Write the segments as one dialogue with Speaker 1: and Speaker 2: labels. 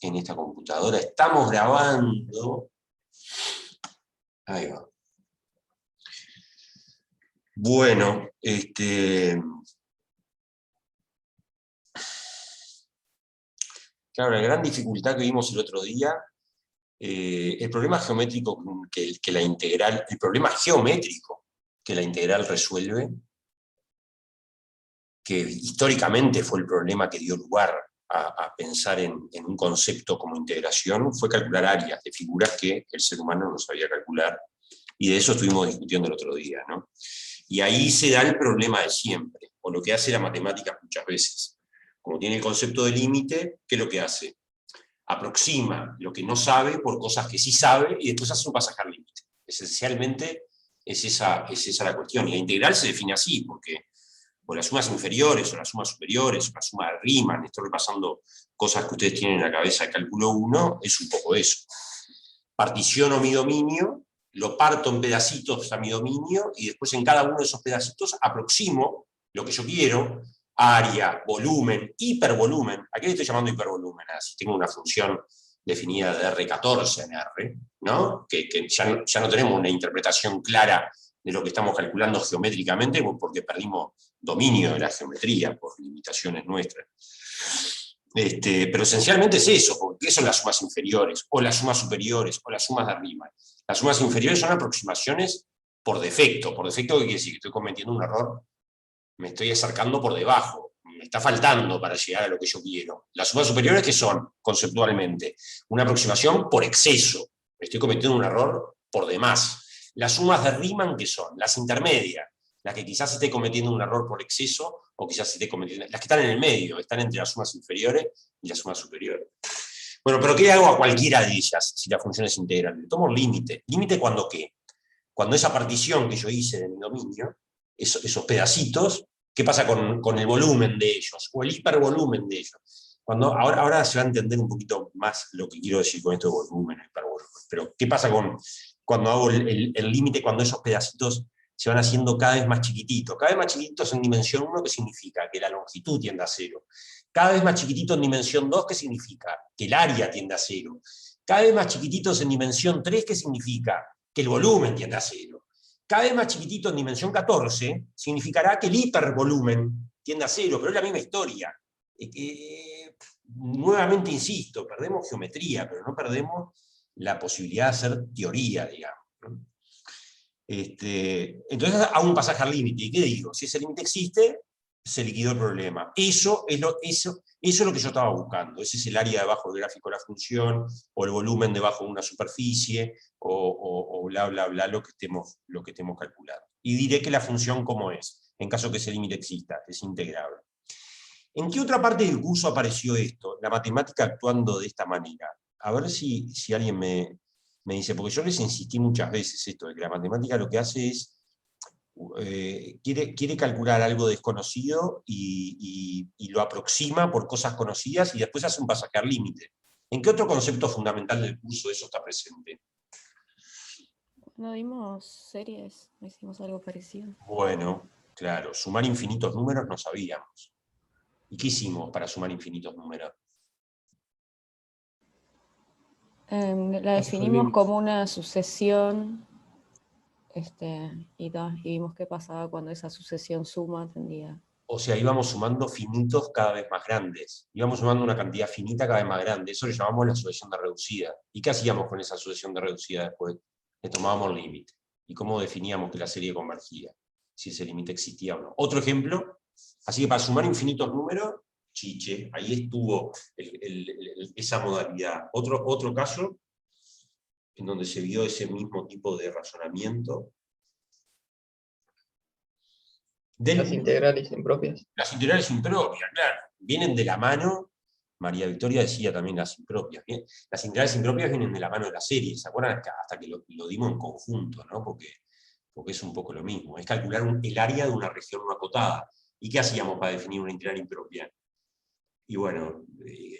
Speaker 1: en esta computadora. Estamos grabando. Ahí va. Bueno, claro, la gran dificultad que vimos el otro día, el problema geométrico que la integral, el problema geométrico que la integral resuelve, que históricamente fue el problema que dio lugar a pensar en un concepto como integración, fue calcular áreas de figuras que el ser humano no sabía calcular, y de eso estuvimos discutiendo el otro día, ¿no? Y ahí se da el problema de siempre, o lo que hace la matemática muchas veces. Como tiene el concepto de límite, ¿qué es lo que hace? Aproxima lo que no sabe por cosas que sí sabe, y después hace un pasaje al límite. Esencialmente es esa la cuestión, y la integral se define así, porque o las sumas inferiores, o las sumas superiores, o la suma de Riemann, estoy repasando cosas que ustedes tienen en la cabeza de cálculo 1, es un poco eso. Particiono mi dominio, lo parto en pedacitos a mi dominio, y después en cada uno de esos pedacitos aproximo lo que yo quiero, área, volumen, hipervolumen. ¿A qué le estoy llamando hipervolumen? Si tengo una función definida de R14 en R, ¿no? Que ya no tenemos una interpretación clara de lo que estamos calculando geométricamente, porque perdimos dominio de la geometría por limitaciones nuestras. Pero esencialmente es eso, porque ¿qué son las sumas inferiores, o las sumas superiores, o las sumas de Riemann? Las sumas inferiores son aproximaciones por defecto. ¿Por defecto qué quiere decir? Que estoy cometiendo un error, me estoy acercando por debajo, me está faltando para llegar a lo que yo quiero. Las sumas superiores, ¿qué son conceptualmente? Una aproximación por exceso, estoy cometiendo un error por demás. Las sumas de Riemann, ¿qué son? Las intermedias, las que quizás esté cometiendo un error por exceso, o quizás esté cometiendo, las que están en el medio, están entre las sumas inferiores y las sumas superiores. Bueno, pero ¿qué hago a cualquiera de ellas si la función es integral? Le tomo límite. ¿Límite cuando qué? Cuando esa partición que yo hice de mi dominio, esos pedacitos, ¿qué pasa con el volumen de ellos? O el hipervolumen de ellos. Ahora se va a entender un poquito más lo que quiero decir con esto de volumen, hipervolumen. Pero ¿qué pasa cuando hago el límite, cuando esos pedacitos se van haciendo cada vez más chiquititos? Cada vez más chiquititos en dimensión 1, ¿qué significa? Que la longitud tiende a 0. Cada vez más chiquitito en dimensión 2, ¿qué significa? Que el área tiende a 0. Cada vez más chiquititos en dimensión 3, ¿qué significa? Que el volumen tiende a 0. Cada vez más chiquitito en dimensión 14 significará que el hipervolumen tiende a 0, pero es la misma historia. Nuevamente insisto, perdemos geometría, pero no perdemos la posibilidad de hacer teoría, digamos, ¿no? Entonces hago un pasaje al límite, ¿y qué digo? Si ese límite existe, se liquidó el problema. Eso es lo que yo estaba buscando. Ese es el área debajo del gráfico de la función, o el volumen debajo de una superficie, o bla, bla, bla, lo que estemos calculando. Y diré que la función como es, en caso que ese límite exista, es integrable. ¿En qué otra parte del curso apareció esto? La matemática actuando de esta manera. A ver si alguien me dice, porque yo les insistí muchas veces esto, de que la matemática lo que hace es quiere calcular algo desconocido y lo aproxima por cosas conocidas y después hace un pasaje al límite. ¿En qué otro concepto fundamental del curso eso está presente?
Speaker 2: No dimos series, hicimos algo parecido.
Speaker 1: Bueno, claro, sumar infinitos números no sabíamos. ¿Y qué hicimos para sumar infinitos números?
Speaker 2: La definimos como una sucesión y vimos qué pasaba cuando esa sucesión suma tendía.
Speaker 1: O sea, íbamos sumando finitos cada vez más grandes. Íbamos sumando una cantidad finita cada vez más grande. Eso le llamamos la sucesión de reducida. ¿Y qué hacíamos con esa sucesión de reducida después? Le tomábamos el límite. ¿Y cómo definíamos que la serie convergía? Si ese límite existía o no. Otro ejemplo. Así que para sumar infinitos números, chiche, ahí estuvo esa modalidad. Otro caso en donde se vio ese mismo tipo de razonamiento.
Speaker 3: Las integrales impropias.
Speaker 1: Las integrales impropias, claro, vienen de la mano. María Victoria decía también las impropias. Las integrales impropias vienen de la mano de la serie, ¿se acuerdan? Hasta que lo dimos en conjunto, ¿no? Porque es un poco lo mismo. Es calcular el área de una región no acotada. ¿Y qué hacíamos para definir una integral impropia? Y bueno,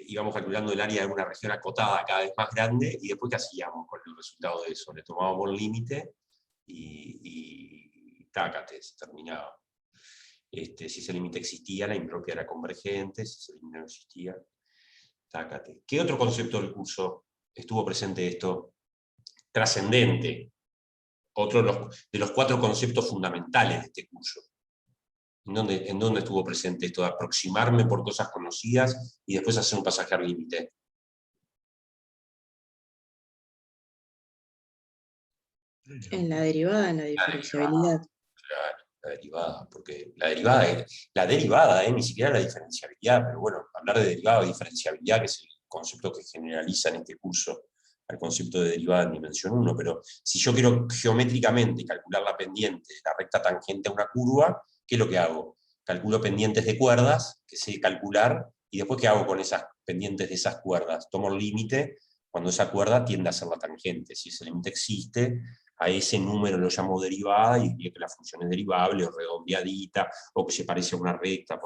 Speaker 1: íbamos calculando el área de una región acotada cada vez más grande, y después ¿qué hacíamos con el resultado de eso? Le tomábamos el límite y tácate, se terminaba. Si ese límite existía, la impropia era convergente; si ese límite no existía. Sácate. ¿Qué otro concepto del curso estuvo presente esto? Trascendente. Otro de los 4 conceptos fundamentales de este curso. ¿En dónde estuvo presente esto de aproximarme por cosas conocidas y después hacer un pasaje al límite?
Speaker 4: En la derivada, en la diferenciabilidad.
Speaker 1: Claro, la derivada, porque la derivada, ni siquiera la diferenciabilidad, pero bueno, hablar de derivada o diferenciabilidad, que es el concepto que generaliza en este curso al concepto de derivada en dimensión 1, pero si yo quiero geométricamente calcular la pendiente de la recta tangente a una curva, ¿qué es lo que hago? Calculo pendientes de cuerdas, que sé calcular, y después ¿qué hago con esas pendientes de esas cuerdas? Tomo el límite cuando esa cuerda tiende a ser la tangente. Si ese límite existe, a ese número lo llamo derivada y diría que la función es derivable o redondeadita o que se parece a una recta.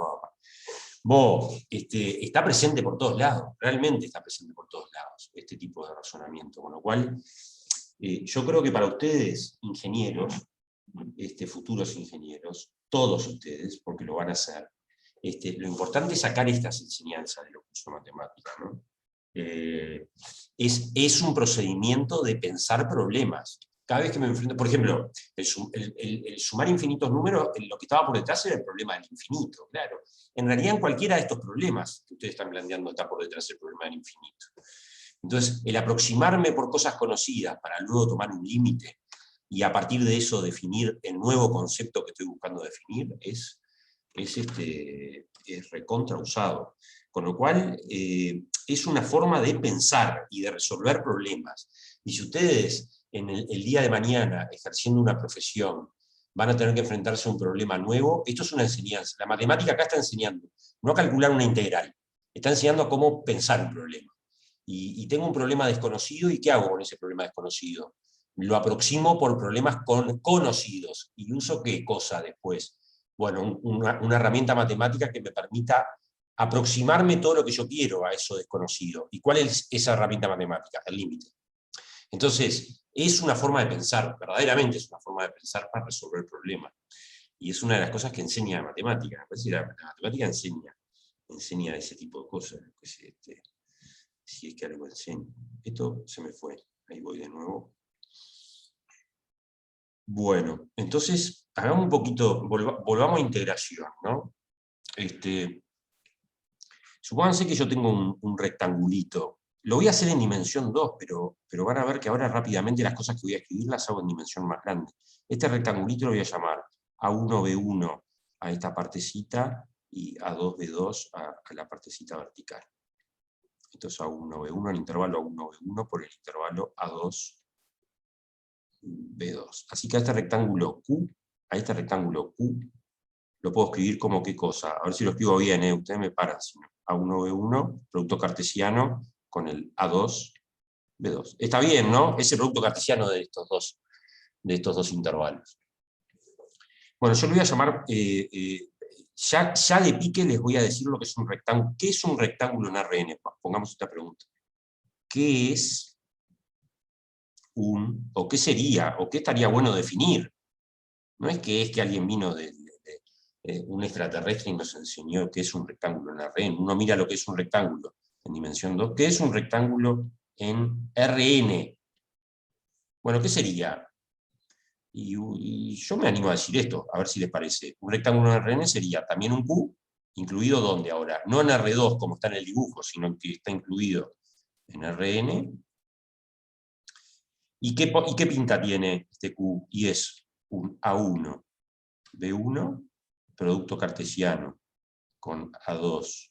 Speaker 1: Está presente por todos lados, realmente está presente por todos lados este tipo de razonamiento, con lo cual yo creo que para ustedes, ingenieros, futuros ingenieros, todos ustedes, porque lo van a hacer, lo importante es sacar estas enseñanzas de los cursos de matemáticas, ¿no? Es un procedimiento de pensar problemas. Cada vez que me enfrento, por ejemplo, el sumar infinitos números, lo que estaba por detrás era el problema del infinito, claro. En realidad, en cualquiera de estos problemas que ustedes están planteando está por detrás el problema del infinito. Entonces, el aproximarme por cosas conocidas para luego tomar un límite y a partir de eso definir el nuevo concepto que estoy buscando definir es recontra usado. Con lo cual, es una forma de pensar y de resolver problemas. Y si ustedes en el día de mañana, ejerciendo una profesión, van a tener que enfrentarse a un problema nuevo, esto es una enseñanza. La matemática acá está enseñando, no a calcular una integral, está enseñando a cómo pensar un problema. Y tengo un problema desconocido, ¿y qué hago con ese problema desconocido? Lo aproximo por problemas conocidos. ¿Y uso qué cosa después? Bueno, una herramienta matemática que me permita aproximarme todo lo que yo quiero a eso desconocido. ¿Y cuál es esa herramienta matemática? El límite. Entonces, es una forma de pensar, verdaderamente es una forma de pensar para resolver problemas. Y es una de las cosas que enseña la matemática. Me parece que la matemática enseña ese tipo de cosas. Si es que algo enseña. Esto se me fue. Ahí voy de nuevo. Bueno, entonces, hagamos un poquito, volvamos a integración, ¿no? Supónganse que yo tengo un rectangulito. Lo voy a hacer en dimensión 2, pero van a ver que ahora rápidamente las cosas que voy a escribir las hago en dimensión más grande. Este rectangulito lo voy a llamar A1B1 a esta partecita y A2B2 a la partecita vertical. Esto es A1B1, el intervalo A1B1 por el intervalo A2B2. Así que a este rectángulo Q, lo puedo escribir como qué cosa. A ver si lo escribo bien, ustedes me paran. A1B1, producto cartesiano, con el A2B2. Está bien, ¿no? Ese producto cartesiano de estos dos intervalos. Bueno, yo lo voy a llamar, ya de pique les voy a decir lo que es un rectángulo. ¿Qué es un rectángulo en Rn? Pongamos esta pregunta. ¿Qué es o qué sería, o qué estaría bueno definir? No es que alguien vino un extraterrestre y nos enseñó qué es un rectángulo en Rn. Uno mira lo que es un rectángulo en dimensión 2. ¿Qué es un rectángulo en Rn? Bueno, ¿qué sería? Y yo me animo a decir esto, a ver si les parece. Un rectángulo en Rn sería también un Q, incluido ¿dónde ahora? No en R2 como está en el dibujo, sino que está incluido en Rn. ¿Y qué pinta tiene este Q? Y es un A1, B1, producto cartesiano con A2,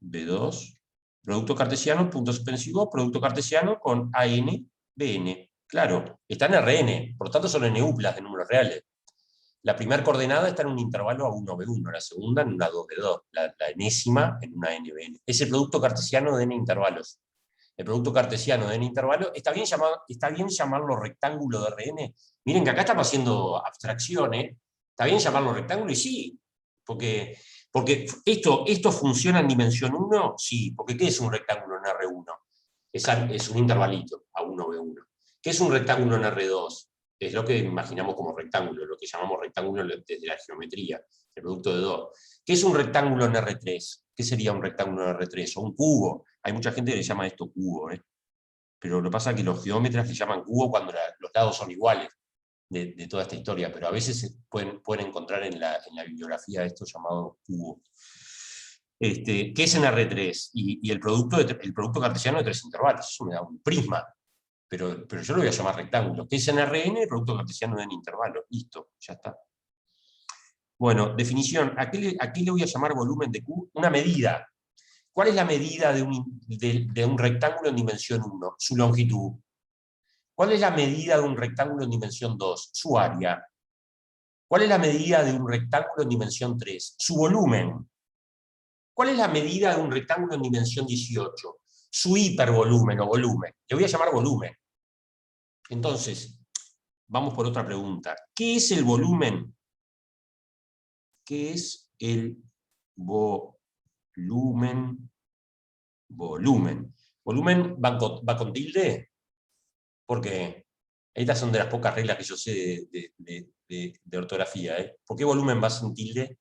Speaker 1: B2, producto cartesiano, punto suspensivo, producto cartesiano con AN, BN. Claro, está en Rn, por lo tanto son NUplas de números reales. La primera coordenada está en un intervalo A1, B1, la segunda en una 2, B2, la enésima en una NBN. Es el producto cartesiano de n intervalos. El producto cartesiano de n intervalos, ¿está bien llamarlo rectángulo de Rn? Miren que acá estamos haciendo abstracciones. ¿Está bien llamarlo rectángulo? Y sí, porque esto funciona en dimensión 1, sí, porque ¿qué es un rectángulo en R1? Es un intervalito, A1, B1. ¿Qué es un rectángulo en R2? Es lo que imaginamos como rectángulo, lo que llamamos rectángulo desde la geometría, el producto de 2. ¿Qué es un rectángulo en R3? ¿Qué sería un rectángulo en R3? O un cubo. Hay mucha gente que le llama esto cubo, pero lo que pasa es que los geómetras le llaman cubo cuando los lados son iguales de toda esta historia, pero a veces pueden encontrar en la bibliografía esto llamado cubo. ¿Qué es en R3? Y el producto cartesiano de 3 intervalos, eso me da un prisma, pero yo lo voy a llamar rectángulo. ¿Qué es en Rn? El producto cartesiano de n intervalos. Listo, ya está. Bueno, definición. ¿A qué le voy a llamar volumen de Q? Una medida. ¿Cuál es la medida de un rectángulo en dimensión 1? Su longitud. ¿Cuál es la medida de un rectángulo en dimensión 2? Su área. ¿Cuál es la medida de un rectángulo en dimensión 3? Su volumen. ¿Cuál es la medida de un rectángulo en dimensión 18? Su hipervolumen o volumen. Le voy a llamar volumen. Entonces, vamos por otra pregunta. ¿Qué es el volumen? ¿Qué es el volumen? Volumen. ¿Volumen va con tilde? Porque estas son de las pocas reglas que yo sé de ortografía. ¿Por qué volumen va sin tilde?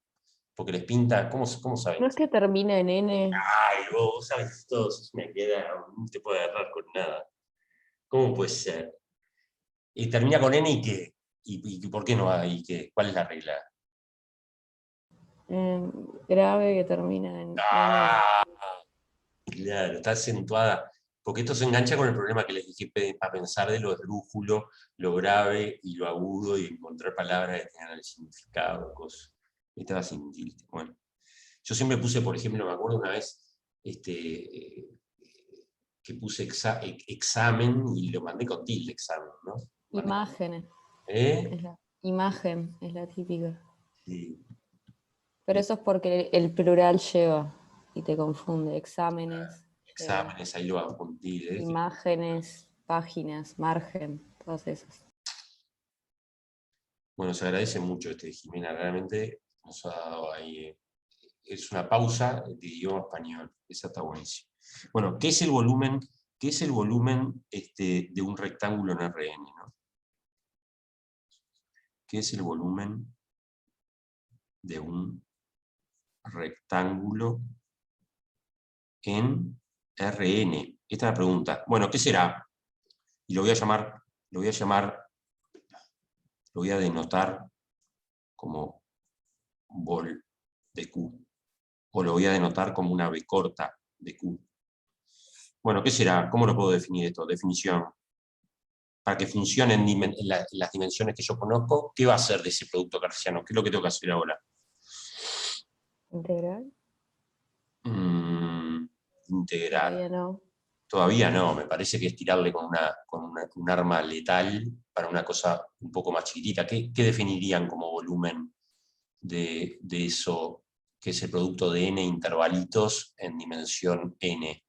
Speaker 1: Porque les pinta, ¿cómo saben?
Speaker 2: ¿No es que termina en N?
Speaker 1: Ay, vos sabes todo, es una queda, no te puede agarrar con nada. ¿Cómo puede ser? Y termina con N y ¿qué? ¿Y por qué no hay qué? ¿Cuál es la regla?
Speaker 2: Grave que termina en
Speaker 1: ¡Ah! Claro, está acentuada. Porque esto se engancha con el problema que les dije a pensar de lo esdrújulo, lo grave y lo agudo, y encontrar palabras que tengan el significado, cosas. Estaba sin tilde. Bueno, yo siempre puse, por ejemplo, me acuerdo una vez que puse examen y lo mandé con tilde examen, ¿no?
Speaker 2: imágenes. Imagen es la típica.
Speaker 1: Sí.
Speaker 2: Pero eso es porque el plural lleva y te confunde. Exámenes.
Speaker 1: Exámenes, ahí lo hago con tilde.
Speaker 2: Imágenes, páginas, margen, todas esas.
Speaker 1: Bueno, se agradece mucho, Jimena, realmente nos ha dado ahí. Es una pausa de idioma español, esa está buenísima. Bueno, ¿qué es el volumen? ¿Qué es el volumen de un rectángulo en Rn? ¿No? ¿Qué es el volumen de un rectángulo en Rn? Esta es la pregunta. Bueno, ¿qué será? Y lo voy a denotar como vol de Q. O lo voy a denotar como una B corta de Q. Bueno, ¿qué será? ¿Cómo lo puedo definir esto? Definición. Para que funcione en las dimensiones que yo conozco, ¿qué va a hacer de ese producto cartesiano? ¿Qué es lo que tengo que hacer ahora?
Speaker 2: ¿Integral?
Speaker 1: Integral.
Speaker 2: Todavía no.
Speaker 1: Todavía no, me parece que es tirarle con un arma letal para una cosa un poco más chiquitita. ¿Qué definirían como volumen de eso, que es el producto de n intervalitos en dimensión n?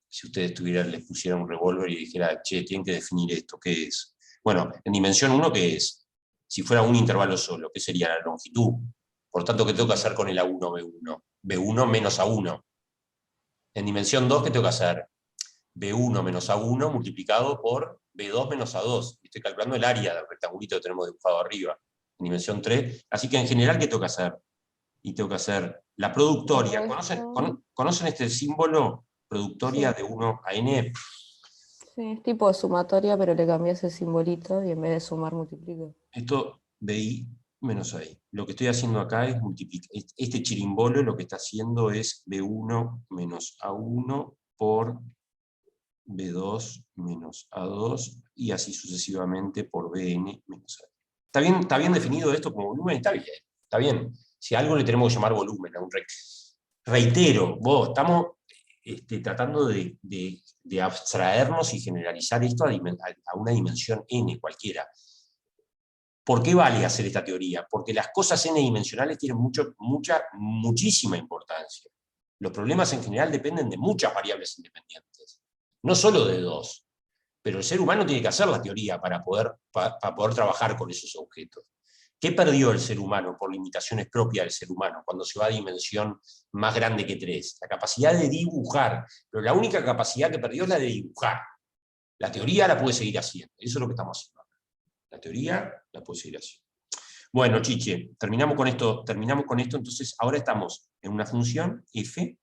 Speaker 1: Si ustedes les pusieran un revólver y dijera, che, tienen que definir esto, ¿qué es? Bueno, en dimensión 1, ¿qué es? Si fuera un intervalo solo, ¿qué sería la longitud? Por tanto, ¿qué tengo que hacer con el A1, B1? B1 menos A1. En dimensión 2, ¿qué tengo que hacer? B1 menos A1 multiplicado por B2 menos A2. Estoy calculando el área del rectangulito que tenemos dibujado arriba. En dimensión 3. Así que en general, ¿qué tengo que hacer? Y tengo que hacer la productoria. ¿Conocen este símbolo? Productoria de 1 a n.
Speaker 2: Sí, es tipo de sumatoria, pero le cambias el simbolito y en vez de sumar multiplico.
Speaker 1: Esto, BI menos AI. Lo que estoy haciendo acá es multiplicar. Este chirimbolo lo que está haciendo es B1 menos A1 por B2 menos A2 y así sucesivamente por Bn menos A. ¿Está bien definido esto como volumen? Está bien, está bien. Si a algo le tenemos que llamar volumen, a un reitero, estamos tratando de abstraernos y generalizar esto a una dimensión n cualquiera. ¿Por qué vale hacer esta teoría? Porque las cosas n-dimensionales tienen muchísima importancia. Los problemas en general dependen de muchas variables independientes, no solo de 2. Pero el ser humano tiene que hacer la teoría para poder trabajar con esos objetos. ¿Qué perdió el ser humano por limitaciones propias del ser humano cuando se va a dimensión más grande que 3? La capacidad de dibujar, pero la única capacidad que perdió es la de dibujar. La teoría la puede seguir haciendo, eso es lo que estamos haciendo. La teoría la puede seguir haciendo. Bueno, Chiche, terminamos con esto, entonces ahora estamos en una función f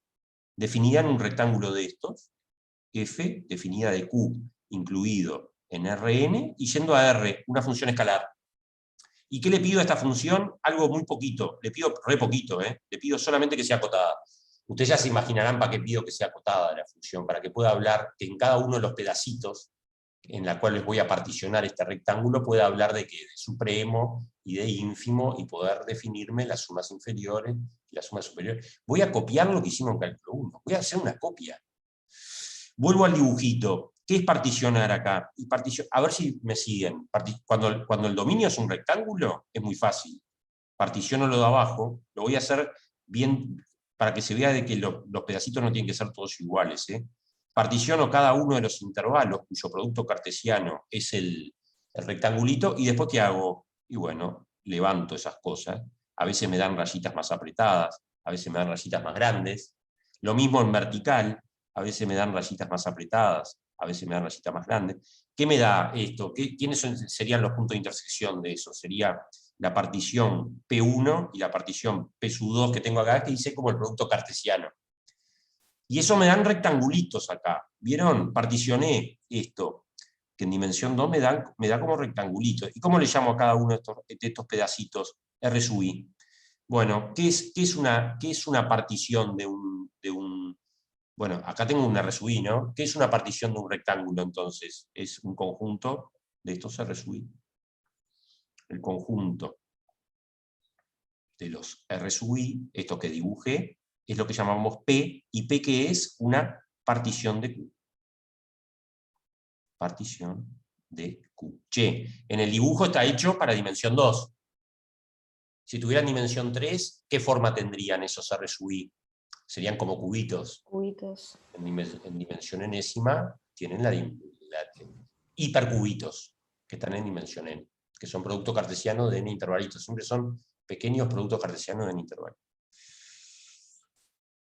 Speaker 1: definida en un rectángulo de estos, f definida de q incluido en Rn, y yendo a R, una función escalar. ¿Y qué le pido a esta función? Algo muy poquito, le pido re poquito, le pido solamente que sea acotada. Ustedes ya se imaginarán para qué pido que sea acotada la función, para que pueda hablar que en cada uno de los pedacitos en la cual les voy a particionar este rectángulo, pueda hablar de supremo y de ínfimo, y poder definirme las sumas inferiores y las sumas superiores. Voy a copiar lo que hicimos en cálculo 1, voy a hacer una copia. Vuelvo al dibujito. ¿Qué es particionar acá? Y a ver si me siguen. Cuando el dominio es un rectángulo, es muy fácil. Particiono lo de abajo, lo voy a hacer bien para que se vea de que los pedacitos no tienen que ser todos iguales. Particiono cada uno de los intervalos cuyo producto cartesiano es el rectangulito, y después ¿qué hago? Y bueno, levanto esas cosas. A veces me dan rayitas más apretadas, a veces me dan rayitas más grandes. Lo mismo en vertical, a veces me dan rayitas más apretadas, a veces me dan rayitas más grandes. ¿Qué me da esto? ¿Quiénes serían los puntos de intersección de eso? Sería la partición P1 y la partición P2 que tengo acá, que hice como el producto cartesiano. Y eso me dan rectangulitos acá. ¿Vieron? Particioné esto, que en dimensión 2 me da como rectangulitos. ¿Y cómo le llamo a cada uno de estos pedacitos? R sub I. Bueno, ¿qué es una partición de un... Bueno, acá tengo un R sub I, ¿no? ¿Qué es una partición de un rectángulo, entonces? Es un conjunto de estos R sub I. El conjunto de los R sub I, esto que dibujé, es lo que llamamos P, y P que es una partición de Q. Partición de Q. Che, en el dibujo está hecho para dimensión 2. Si tuvieran dimensión 3, ¿qué forma tendrían esos R sub I? Serían como cubitos.
Speaker 2: Cubitos.
Speaker 1: En dimensión enésima tienen hipercubitos, que están en dimensión n, que son productos cartesianos de n intervalitos. Siempre son pequeños productos cartesianos de n intervalo.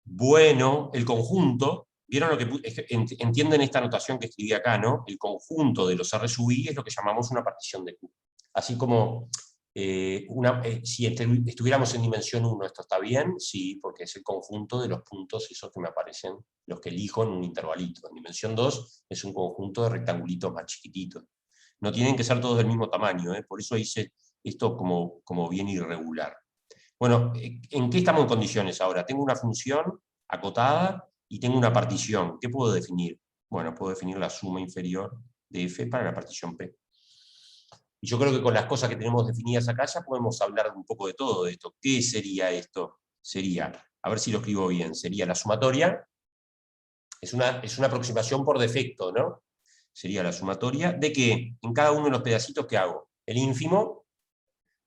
Speaker 1: Bueno, el conjunto, ¿vieron lo que entienden esta notación que escribí acá, ¿no? El conjunto de los R sub I es lo que llamamos una partición de Q. Así como si estuviéramos en dimensión 1, ¿esto está bien? Sí, porque es el conjunto de los puntos esos que me aparecen, los que elijo en un intervalito. En dimensión 2 es un conjunto de rectangulitos más chiquititos. No tienen que ser todos del mismo tamaño, por eso hice esto como bien irregular. Bueno, ¿en qué estamos en condiciones ahora? Tengo una función acotada y tengo una partición. ¿Qué puedo definir? Bueno, puedo definir la suma inferior de f para la partición P. Y yo creo que con las cosas que tenemos definidas acá ya podemos hablar un poco de todo esto. ¿Qué sería esto? Sería, a ver si lo escribo bien, sería la sumatoria. Es una aproximación por defecto, ¿no? Sería la sumatoria de que en cada uno de los pedacitos que hago, el ínfimo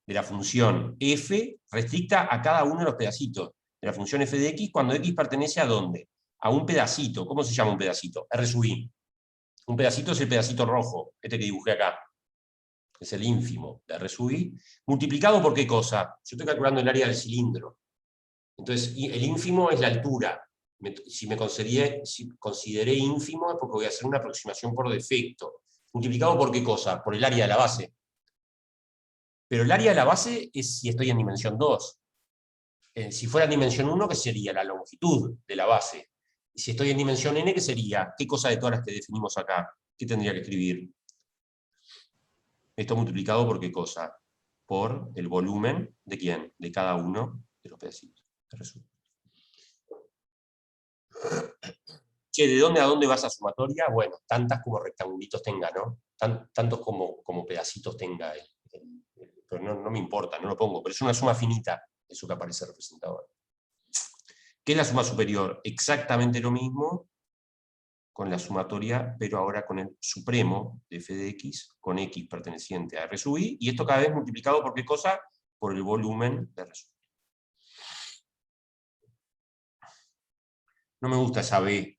Speaker 1: de la función f restricta a cada uno de los pedacitos de la función f de x cuando x pertenece ¿a dónde? A un pedacito. ¿Cómo se llama un pedacito? R sub i. Un pedacito es el pedacito rojo, este que dibujé acá. Es el ínfimo de R sub i. ¿Multiplicado por qué cosa? Yo estoy calculando el área del cilindro. Entonces, el ínfimo es la altura. Si consideré ínfimo es porque voy a hacer una aproximación por defecto. ¿Multiplicado por qué cosa? Por el área de la base. Pero el área de la base es si estoy en dimensión 2. Si fuera en dimensión 1, ¿qué sería? La longitud de la base. Y si estoy en dimensión n, ¿qué sería? ¿Qué cosa de todas las que definimos acá? ¿Qué tendría que escribir? Esto multiplicado por qué cosa? Por el volumen de quién? De cada uno de los pedacitos. Che, ¿de dónde a dónde va esa sumatoria? Bueno, tantas como rectangulitos tenga, ¿no? Tantos como pedacitos tenga. Pero no me importa, no lo pongo. Pero es una suma finita, eso que aparece representado ahora. ¿Qué es la suma superior? Exactamente lo mismo con la sumatoria, pero ahora con el supremo de f de x, con x perteneciente a R sub i, y esto cada vez multiplicado por qué cosa? Por el volumen de R sub i. No me gusta esa B,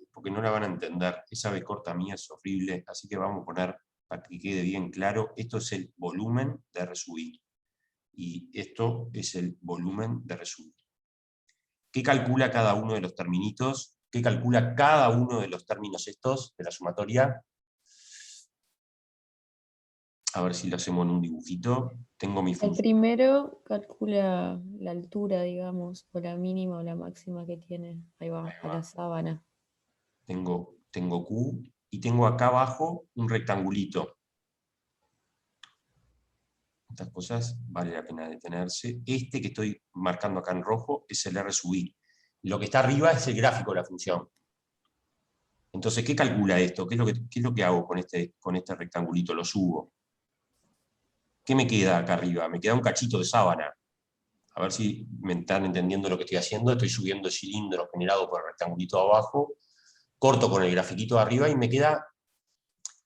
Speaker 1: porque no la van a entender. Esa B corta mía es horrible, así que vamos a poner, para que quede bien claro, esto es el volumen de R sub i. Y esto es el volumen de R sub i. ¿Qué calcula cada uno de los terminitos? ¿Qué calcula cada uno de los términos estos de la sumatoria? A ver si lo hacemos en un dibujito. Tengo mi
Speaker 2: El
Speaker 1: función.
Speaker 2: primero calcula la altura, digamos, o la mínima o la máxima que tiene. Ahí va, a la sábana.
Speaker 1: Tengo Q y tengo acá abajo un rectangulito. Estas cosas vale la pena detenerse. Este que estoy marcando acá en rojo es el R sub I. Lo que está arriba es el gráfico de la función. Entonces, ¿qué calcula esto? ¿Qué es lo que hago con este rectangulito? Lo subo. ¿Qué me queda acá arriba? Me queda un cachito de sábana. A ver si me están entendiendo lo que estoy haciendo. Estoy subiendo el cilindro generado por el rectangulito de abajo, corto con el grafiquito de arriba y me queda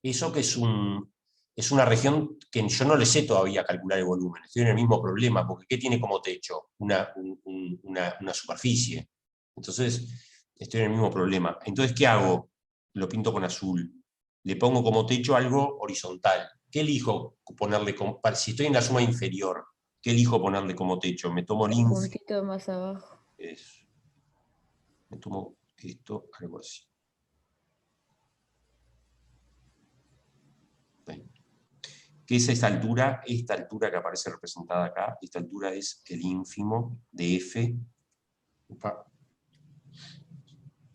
Speaker 1: eso que es una región que yo no le sé todavía calcular el volumen. Estoy en el mismo problema, porque ¿qué tiene como techo? Una superficie. Entonces, estoy en el mismo problema. Entonces, ¿qué hago? Lo pinto con azul. Le pongo como techo algo horizontal. ¿Qué elijo ponerle si estoy en la suma inferior? ¿Qué elijo ponerle como techo? Me tomo el
Speaker 2: Un puntito más abajo.
Speaker 1: Me tomo esto, algo así. ¿Qué es esta altura? Esta altura que aparece representada acá, esta altura es el ínfimo de F.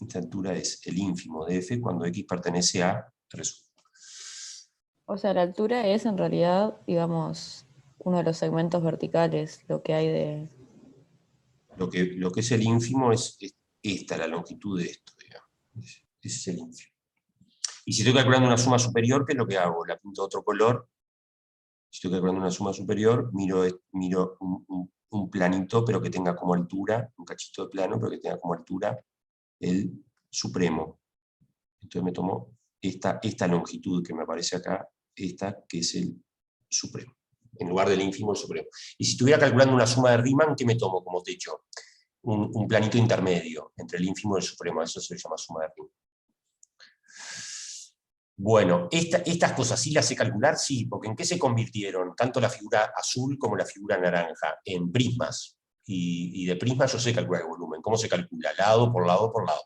Speaker 1: Esta altura es el ínfimo de F cuando X pertenece a 3.
Speaker 2: O sea, la altura es en realidad, digamos, uno de los segmentos verticales, lo que hay de...
Speaker 1: Lo que es el ínfimo es esta, la longitud de esto, digamos. Ese es el ínfimo. Y si estoy calculando una suma superior, ¿qué es lo que hago? La pinto de otro color. Si estoy calculando una suma superior, miro un planito, pero que tenga como altura, un cachito de plano, pero que tenga como altura el supremo. Entonces me tomo esta longitud que me aparece acá, esta que es el supremo. En lugar del ínfimo, el supremo. Y si estuviera calculando una suma de Riemann, ¿qué me tomo como techo? Un planito intermedio entre el ínfimo y el supremo. Eso se llama suma de Riemann. Bueno, estas cosas sí las sé calcular, sí, porque ¿en qué se convirtieron? Tanto la figura azul como la figura naranja, en prismas. Y de prismas yo sé calcular el volumen. ¿Cómo se calcula? Lado por lado por lado.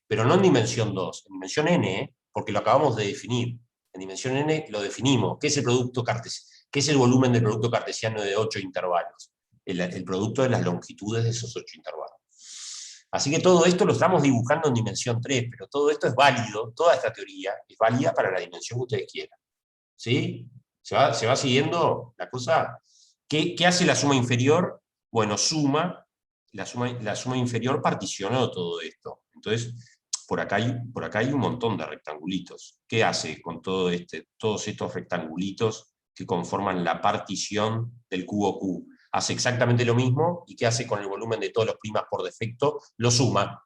Speaker 1: Pero no en dimensión 2, en dimensión n, porque lo acabamos de definir. En dimensión n lo definimos. ¿Qué es el producto cartesiano? ¿Qué es el volumen del producto cartesiano de 8 intervalos? El producto de las longitudes de esos 8 intervalos. Así que todo esto lo estamos dibujando en dimensión 3, pero todo esto es válido, toda esta teoría es válida para la dimensión que ustedes quieran. ¿Sí? ¿Se va siguiendo la cosa? ¿Qué hace la suma inferior? Bueno, la suma inferior particionó todo esto. Entonces, por acá hay un montón de rectangulitos. ¿Qué hace con todos estos rectangulitos que conforman la partición del cubo Q? Hace exactamente lo mismo, y ¿qué hace con el volumen de todos los primas por defecto? Lo suma,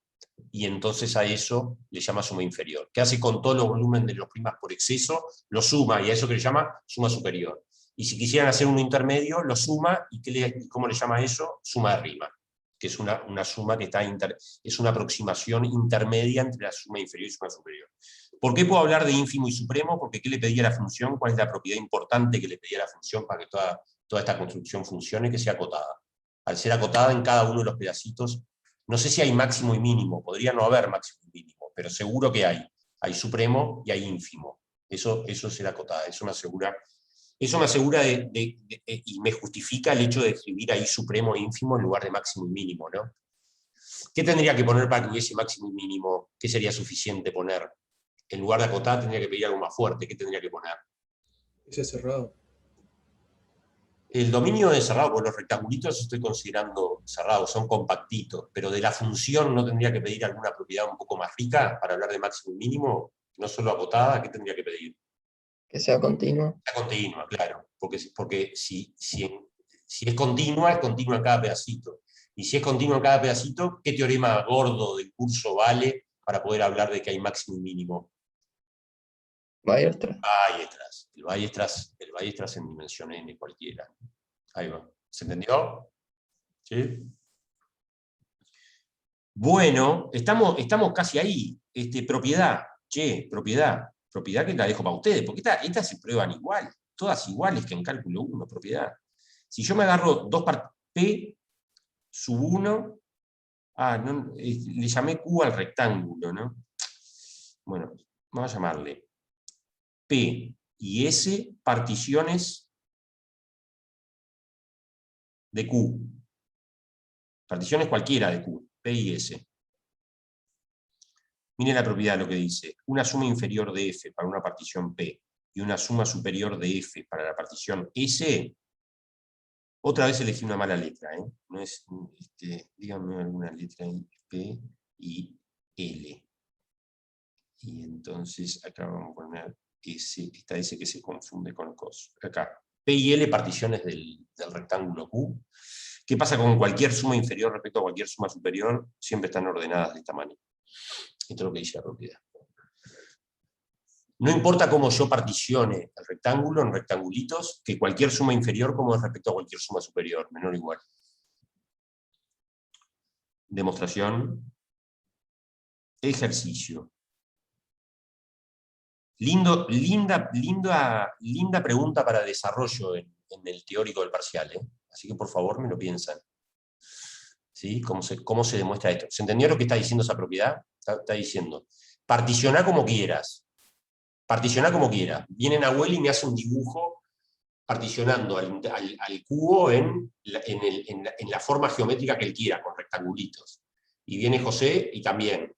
Speaker 1: y entonces a eso le llama suma inferior. ¿Qué hace con todos los volúmenes de los primas por exceso? Lo suma, y a eso que le llama suma superior. Y si quisieran hacer uno intermedio, lo suma, ¿y cómo le llama eso? Suma de Riemann, que es una suma que es una aproximación intermedia entre la suma inferior y suma superior. ¿Por qué puedo hablar de ínfimo y supremo? Porque ¿qué le pedía a la función? ¿Cuál es la propiedad importante que le pedía a la función para que toda esta construcción funcione? Que sea acotada. Al ser acotada en cada uno de los pedacitos, no sé si hay máximo y mínimo, podría no haber máximo y mínimo, pero seguro que hay. Hay supremo y hay ínfimo. Eso es ser acotada, eso me asegura y me justifica el hecho de escribir ahí supremo e ínfimo en lugar de máximo y mínimo, ¿no? ¿Qué tendría que poner para que hubiese máximo y mínimo? ¿Qué sería suficiente poner? En lugar de acotar tendría que pedir algo más fuerte. ¿Qué tendría que poner?
Speaker 5: Ese cerrado.
Speaker 1: El dominio es cerrado, porque los rectangulitos estoy considerando cerrados, son compactitos, pero de la función no tendría que pedir alguna propiedad un poco más rica para hablar de máximo y mínimo, no solo acotada. ¿Qué tendría que pedir?
Speaker 3: Que sea continua.
Speaker 1: La continua, claro, porque si es continua en cada pedacito. Y si es continua en cada pedacito, ¿qué teorema gordo del curso vale para poder hablar de que hay máximo y mínimo?
Speaker 3: Weierstrass.
Speaker 1: Weierstrass. El Weierstrass en dimensión n cualquiera. Ahí va. ¿Se entendió? ¿Sí? Bueno, estamos casi ahí. Propiedad. Propiedad que la dejo para ustedes, porque estas se prueban igual, todas iguales que en cálculo 1, propiedad. Si yo me agarro P sub 1, le llamé Q al rectángulo, ¿no? Bueno, vamos a llamarle P y S particiones de Q. Particiones cualquiera de Q, P y S. Miren la propiedad, lo que dice. Una suma inferior de F para una partición P y una suma superior de F para la partición S. Otra vez elegí una mala letra, ¿eh? No es, díganme alguna letra ahí, P y L. Y entonces acá vamos a poner S, esta S que se confunde con cos. Acá, P y L particiones del rectángulo Q. ¿Qué pasa con cualquier suma inferior respecto a cualquier suma superior? Siempre están ordenadas de esta manera. Esto es lo que dice la propiedad. No importa cómo yo particione el rectángulo en rectangulitos, que cualquier suma inferior como respecto a cualquier suma superior, menor o igual. Demostración. Ejercicio. Linda pregunta para desarrollo en el teórico del parcial, ¿eh? Así que por favor me lo piensan. ¿Sí? ¿Cómo se demuestra esto? ¿Se entendió lo que está diciendo esa propiedad? Está diciendo, particioná como quieras. Particioná como quieras. Viene Nahuel y me hace un dibujo particionando al cubo en la forma geométrica que él quiera, con rectangulitos. Y viene José y también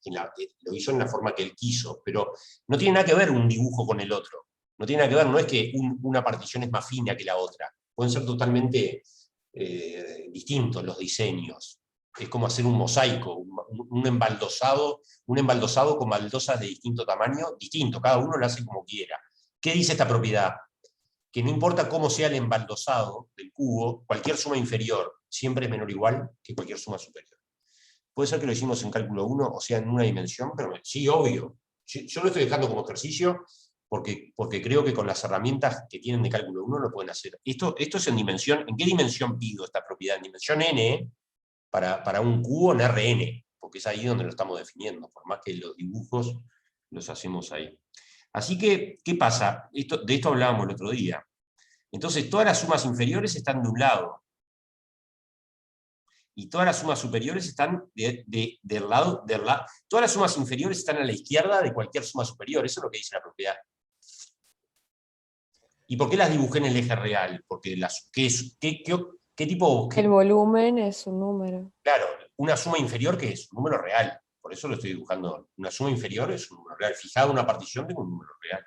Speaker 1: lo hizo en la forma que él quiso, pero no tiene nada que ver un dibujo con el otro. No tiene nada que ver, no es que una partición es más fina que la otra. Pueden ser totalmente distintos los diseños. Es como hacer un mosaico, un embaldosado con baldosas de distinto tamaño, distinto, cada uno lo hace como quiera. ¿Qué dice esta propiedad? Que no importa cómo sea el embaldosado del cubo, cualquier suma inferior siempre es menor o igual que cualquier suma superior. Puede ser que lo hicimos en cálculo 1, o sea, en una dimensión, pero sí, obvio. Yo lo estoy dejando como ejercicio porque creo que con las herramientas que tienen de cálculo 1 lo pueden hacer. Esto es en dimensión. ¿En qué dimensión pido esta propiedad? En dimensión n, para un cubo en Rn, porque es ahí donde lo estamos definiendo, por más que los dibujos los hacemos ahí. Así que, ¿qué pasa? De esto hablábamos el otro día. Entonces, todas las sumas inferiores están de un lado. Y todas las sumas superiores están del lado. Todas las sumas inferiores están a la izquierda de cualquier suma superior. Eso es lo que dice la propiedad. ¿Y por qué las dibujé en el eje real? Porque ¿qué tipo busqué?
Speaker 2: El volumen es un número.
Speaker 1: Claro, una suma inferior que es un número real. Por eso lo estoy dibujando. Una suma inferior es un número real. Fijado en una partición tengo un número real.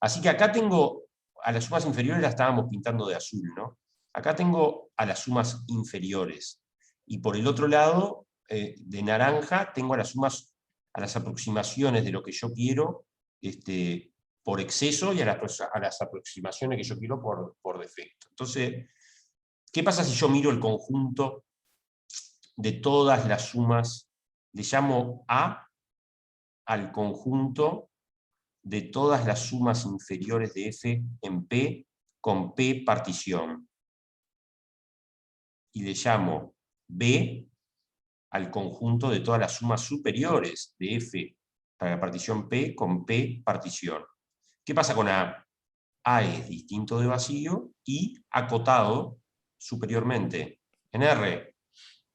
Speaker 1: Así que acá tengo, a las sumas inferiores las estábamos pintando de azul, ¿no? Acá tengo a las sumas inferiores. Y por el otro lado, de naranja, tengo a las aproximaciones de lo que yo quiero por exceso y a las aproximaciones que yo quiero por defecto. Entonces, ¿qué pasa si yo miro el conjunto de todas las sumas? Le llamo A al conjunto de todas las sumas inferiores de F en P con P partición. Y le llamo B al conjunto de todas las sumas superiores de F para la partición P con P partición. ¿Qué pasa con A? A es distinto de vacío y acotado superiormente. En R,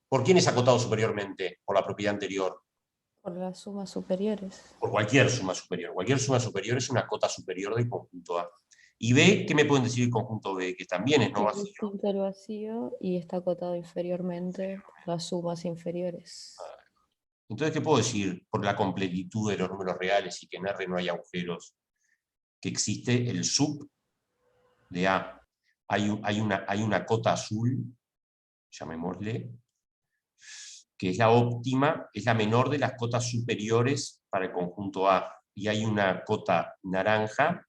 Speaker 1: ¿por quién es acotado superiormente? Por la propiedad anterior.
Speaker 2: Por las sumas superiores.
Speaker 1: Por cualquier suma superior. Cualquier suma superior es una cota superior del conjunto A. Y B, ¿qué me pueden decir del conjunto B? Que también es no vacío.
Speaker 2: Es distinto al vacío y está acotado inferiormente por las sumas inferiores.
Speaker 1: Entonces, ¿qué puedo decir por la completitud de los números reales y que en R no hay agujeros? Que existe el sub de A. Hay una cota azul, llamémosle, que es la óptima, es la menor de las cotas superiores para el conjunto A. Y hay una cota naranja,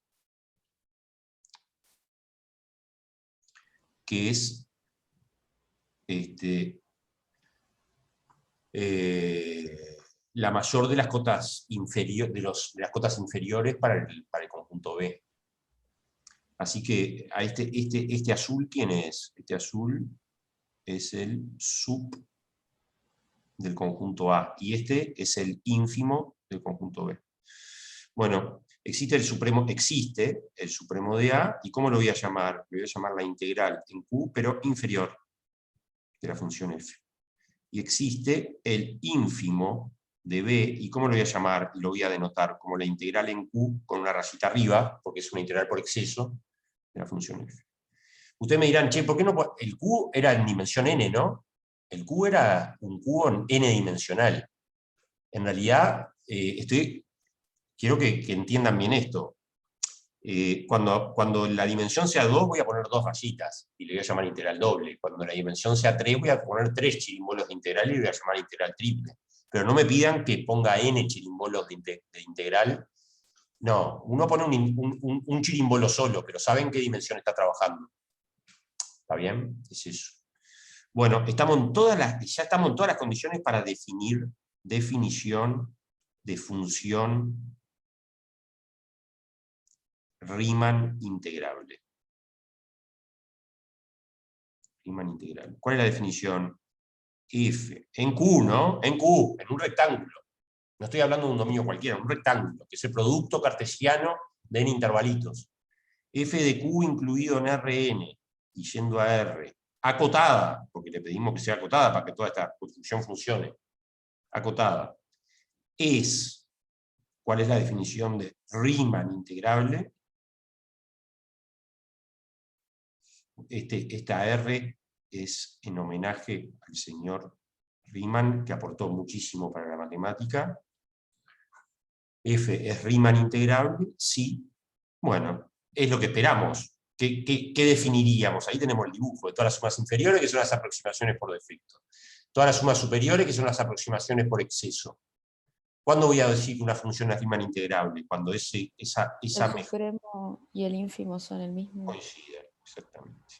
Speaker 1: que es la mayor de las cotas inferiores, para el conjunto B. Así que a este azul, ¿quién es? Este azul es el sub del conjunto A, y este es el ínfimo del conjunto B. Bueno, existe el supremo de A, ¿y cómo lo voy a llamar? Lo voy a llamar la integral en Q, pero inferior de la función F. Y existe el ínfimo de B, ¿y cómo lo voy a llamar? Y lo voy a denotar como la integral en Q con una rayita arriba, porque es una integral por exceso de la función F. Ustedes me dirán, che, ¿por qué no? El Q era en dimensión n, ¿no? El Q era un cubo en n-dimensional. En realidad, quiero que entiendan bien esto. Cuando la dimensión sea 2, voy a poner 2 rayitas, y le voy a llamar integral doble. Cuando la dimensión sea 3, voy a poner 3 chirimbolos de integral, y le voy a llamar integral triple. Pero no me pidan que ponga n chirimbolos de integral. No, uno pone un chirimbolo solo, pero ¿saben qué dimensión está trabajando? ¿Está bien? Es eso. Bueno, ya estamos en todas las condiciones para definir definición de función Riemann integrable. Riemann integral. ¿Cuál es la definición? F. En Q, ¿no? En Q, en un rectángulo. No estoy hablando de un dominio cualquiera, un rectángulo, que es el producto cartesiano de n intervalitos. F de Q incluido en Rn, y yendo a R, acotada, porque le pedimos que sea acotada para que toda esta construcción funcione, acotada, es, ¿cuál es la definición de Riemann integrable? Esta R es en homenaje al señor Riemann, que aportó muchísimo para la matemática. F es Riemann integrable, sí. Bueno, es lo que esperamos. ¿Qué definiríamos? Ahí tenemos el dibujo de todas las sumas inferiores, que son las aproximaciones por defecto. Todas las sumas superiores, que son las aproximaciones por exceso. ¿Cuándo voy a decir que una función es Riemann integrable? Cuando esa
Speaker 2: El supremo y el ínfimo son el mismo.
Speaker 1: coinciden, exactamente.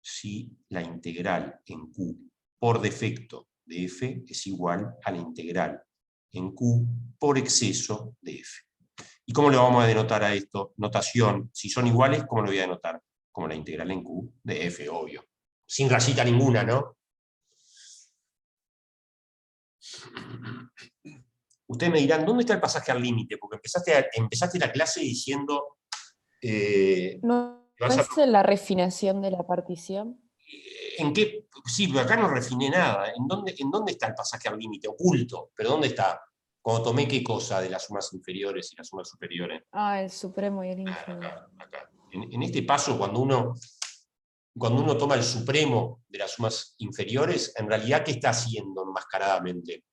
Speaker 1: Si la integral en Q por defecto de F es igual a la integral en Q por exceso de F. ¿Y cómo le vamos a denotar a esto? Notación, si son iguales, ¿cómo lo voy a denotar? Como la integral en Q de F, obvio. Sin rayita ninguna, ¿no? Ustedes me dirán, ¿dónde está el pasaje al límite? Porque empezaste la clase diciendo...
Speaker 2: ¿No es la refinación de la partición?
Speaker 1: ¿En qué? Sí, pero acá no refiné nada. ¿En dónde está el pasaje al límite? Oculto. ¿Pero dónde está? Cuando tomé qué cosa de las sumas inferiores y las sumas superiores.
Speaker 2: Ah, el supremo y el ínfimo.
Speaker 1: Acá. En este paso, cuando uno toma el supremo de las sumas inferiores, en realidad, ¿qué está haciendo enmascaradamente?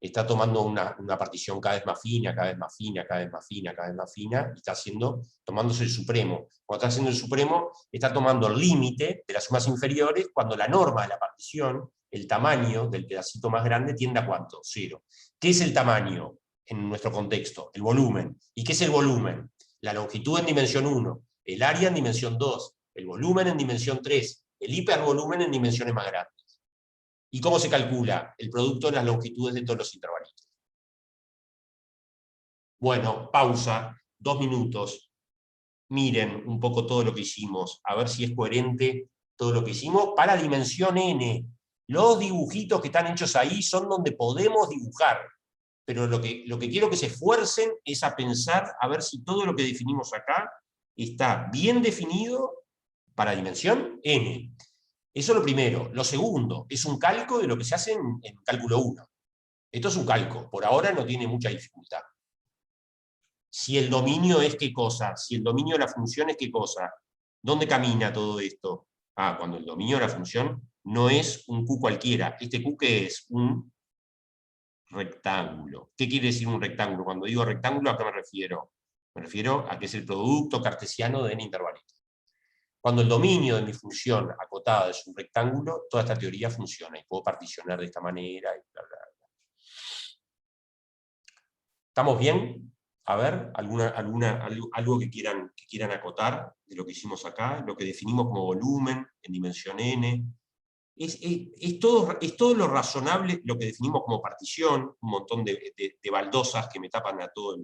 Speaker 1: Está tomando una partición cada vez más fina, cada vez más fina, cada vez más fina, cada vez más fina, y está tomándose el supremo. Cuando está haciendo el supremo, está tomando el límite de las sumas inferiores, cuando la norma de la partición, el tamaño del pedacito más grande, tiende a ¿cuánto? 0. ¿Qué es el tamaño en nuestro contexto? El volumen. ¿Y qué es el volumen? La longitud en dimensión 1, el área en dimensión 2, el volumen en dimensión 3, el hipervolumen en dimensiones más grandes. ¿Y cómo se calcula? El producto de las longitudes de todos los intervalitos. Bueno, pausa, 2 minutos. Miren un poco todo lo que hicimos, a ver si es coherente todo lo que hicimos para dimensión n. Los dibujitos que están hechos ahí son donde podemos dibujar, pero lo que quiero que se esfuercen es a pensar a ver si todo lo que definimos acá está bien definido para dimensión n. Eso es lo primero. Lo segundo, es un calco de lo que se hace en cálculo 1. Esto es un calco, por ahora no tiene mucha dificultad. Si el dominio es qué cosa, si el dominio de la función es qué cosa, ¿dónde camina todo esto? Cuando el dominio de la función no es un Q cualquiera. ¿Este Q qué es? Un rectángulo. ¿Qué quiere decir un rectángulo? Cuando digo rectángulo, ¿a qué me refiero? Me refiero a que es el producto cartesiano de n intervalitos. Cuando el dominio de mi función acotada es un rectángulo, toda esta teoría funciona y puedo particionar de esta manera y bla, bla, bla. ¿Estamos bien? A ver, algo que quieran acotar de lo que hicimos acá, lo que definimos como volumen en dimensión n. Es todo lo razonable, lo que definimos como partición, un montón de baldosas que me tapan a todo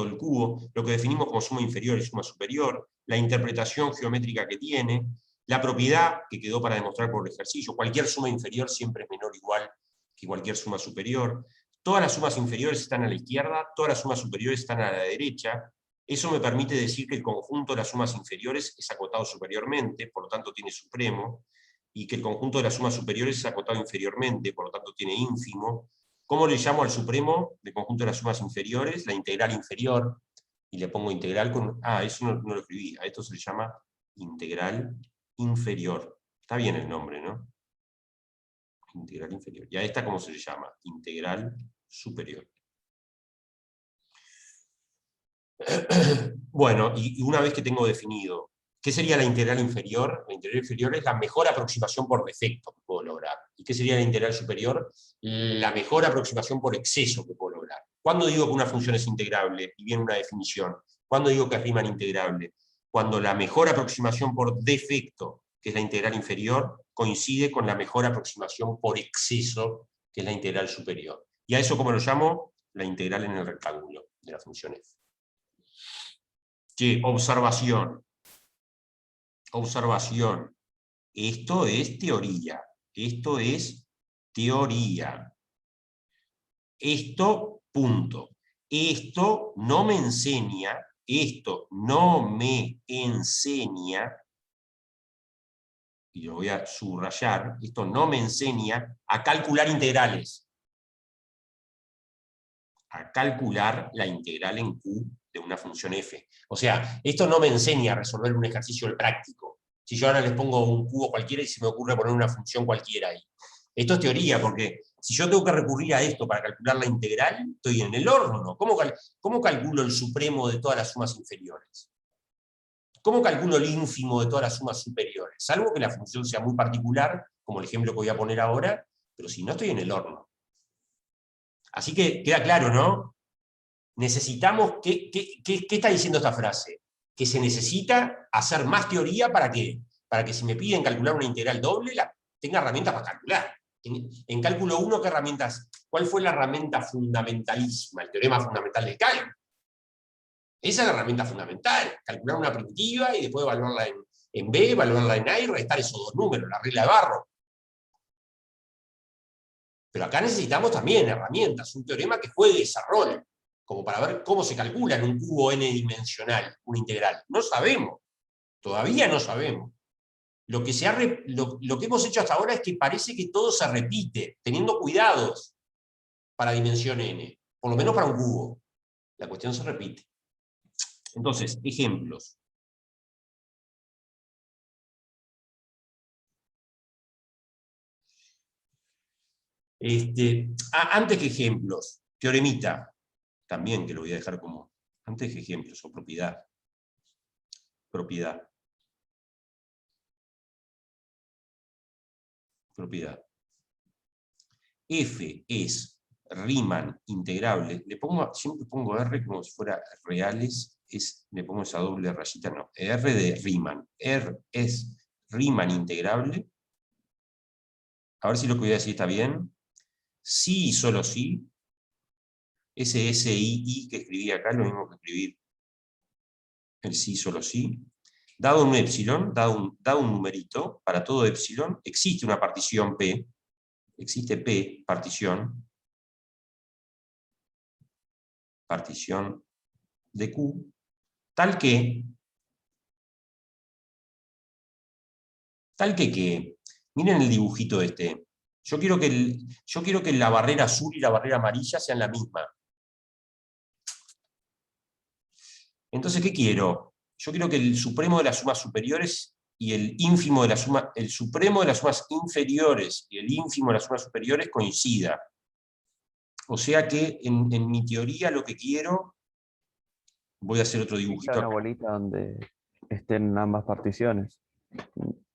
Speaker 1: el cubo, lo que definimos como suma inferior y suma superior, la interpretación geométrica que tiene, la propiedad que quedó para demostrar por el ejercicio, cualquier suma inferior siempre es menor o igual que cualquier suma superior, todas las sumas inferiores están a la izquierda, todas las sumas superiores están a la derecha, eso me permite decir que el conjunto de las sumas inferiores es acotado superiormente, por lo tanto tiene supremo, y que el conjunto de las sumas superiores es acotado inferiormente, por lo tanto tiene ínfimo, ¿Cómo le llamo al supremo del conjunto de las sumas inferiores? La integral inferior, y le pongo integral con... eso no lo escribí, a esto se le llama integral inferior. Está bien el nombre, ¿no? Integral inferior. ¿Y a esta cómo se le llama? Integral superior. Bueno, y una vez que tengo definido, ¿qué sería la integral inferior? La integral inferior es la mejor aproximación por defecto que puedo lograr. ¿Y qué sería la integral superior? La mejor aproximación por exceso que puedo lograr. ¿Cuándo digo que una función es integrable? Y viene una definición. ¿Cuándo digo que es Riemann integrable? Cuando la mejor aproximación por defecto, que es la integral inferior, coincide con la mejor aproximación por exceso, que es la integral superior. ¿Y a eso cómo lo llamo? La integral en el rectángulo de la función f. Observación. Observación. Esto es teoría. Esto es teoría. Esto, punto. Esto no me enseña, y lo voy a subrayar, esto no me enseña a calcular integrales. A calcular la integral en Q de una función f. O sea, esto no me enseña a resolver un ejercicio práctico. Si yo ahora les pongo un cubo cualquiera y se me ocurre poner una función cualquiera ahí. Esto es teoría, porque si yo tengo que recurrir a esto para calcular la integral, estoy en el horno, ¿no? ¿Cómo calculo el supremo de todas las sumas inferiores? ¿Cómo calculo el ínfimo de todas las sumas superiores? Salvo que la función sea muy particular, como el ejemplo que voy a poner ahora, pero si no, estoy en el horno. Así que queda claro, ¿no? Necesitamos... ¿Qué está diciendo esta frase? Que se necesita hacer más teoría ¿para qué? Para que si me piden calcular una integral doble, tenga herramientas para calcular. En cálculo 1, ¿qué herramientas? ¿Cuál fue la herramienta fundamentalísima? El teorema fundamental del cálculo. Esa es la herramienta fundamental. Calcular una primitiva y después evaluarla en B, evaluarla en A y restar esos dos números, la regla de Barrow. Pero acá necesitamos también herramientas, un teorema que juegue ese rol, como para ver cómo se calcula en un cubo n-dimensional una integral. No sabemos, todavía no sabemos. Lo que hemos hecho hasta ahora es que parece que todo se repite, teniendo cuidados para dimensión n, por lo menos para un cubo. La cuestión se repite. Entonces, ejemplos. Antes que ejemplos, teoremita, también que lo voy a dejar como, antes que ejemplos, o propiedad. Propiedad. F es Riemann integrable. Siempre pongo R como si fuera reales, le pongo esa doble rayita, no. R de Riemann. R es Riemann integrable. A ver si lo que voy a decir está bien. Sí y solo sí. Ese SII que escribí acá es lo mismo que escribir el sí solo sí. Dado un epsilon, dado un numerito, para todo epsilon, existe una partición P, existe P, partición de Q, tal que miren el dibujito este, yo quiero que la barrera azul y la barrera amarilla sean la misma. Entonces, ¿qué quiero? Yo quiero que el supremo de las sumas superiores y el ínfimo de el supremo de las sumas inferiores y el ínfimo de las sumas superiores coincida. O sea que en mi teoría lo que quiero, voy a hacer otro dibujito.
Speaker 6: Una bolita donde estén ambas particiones.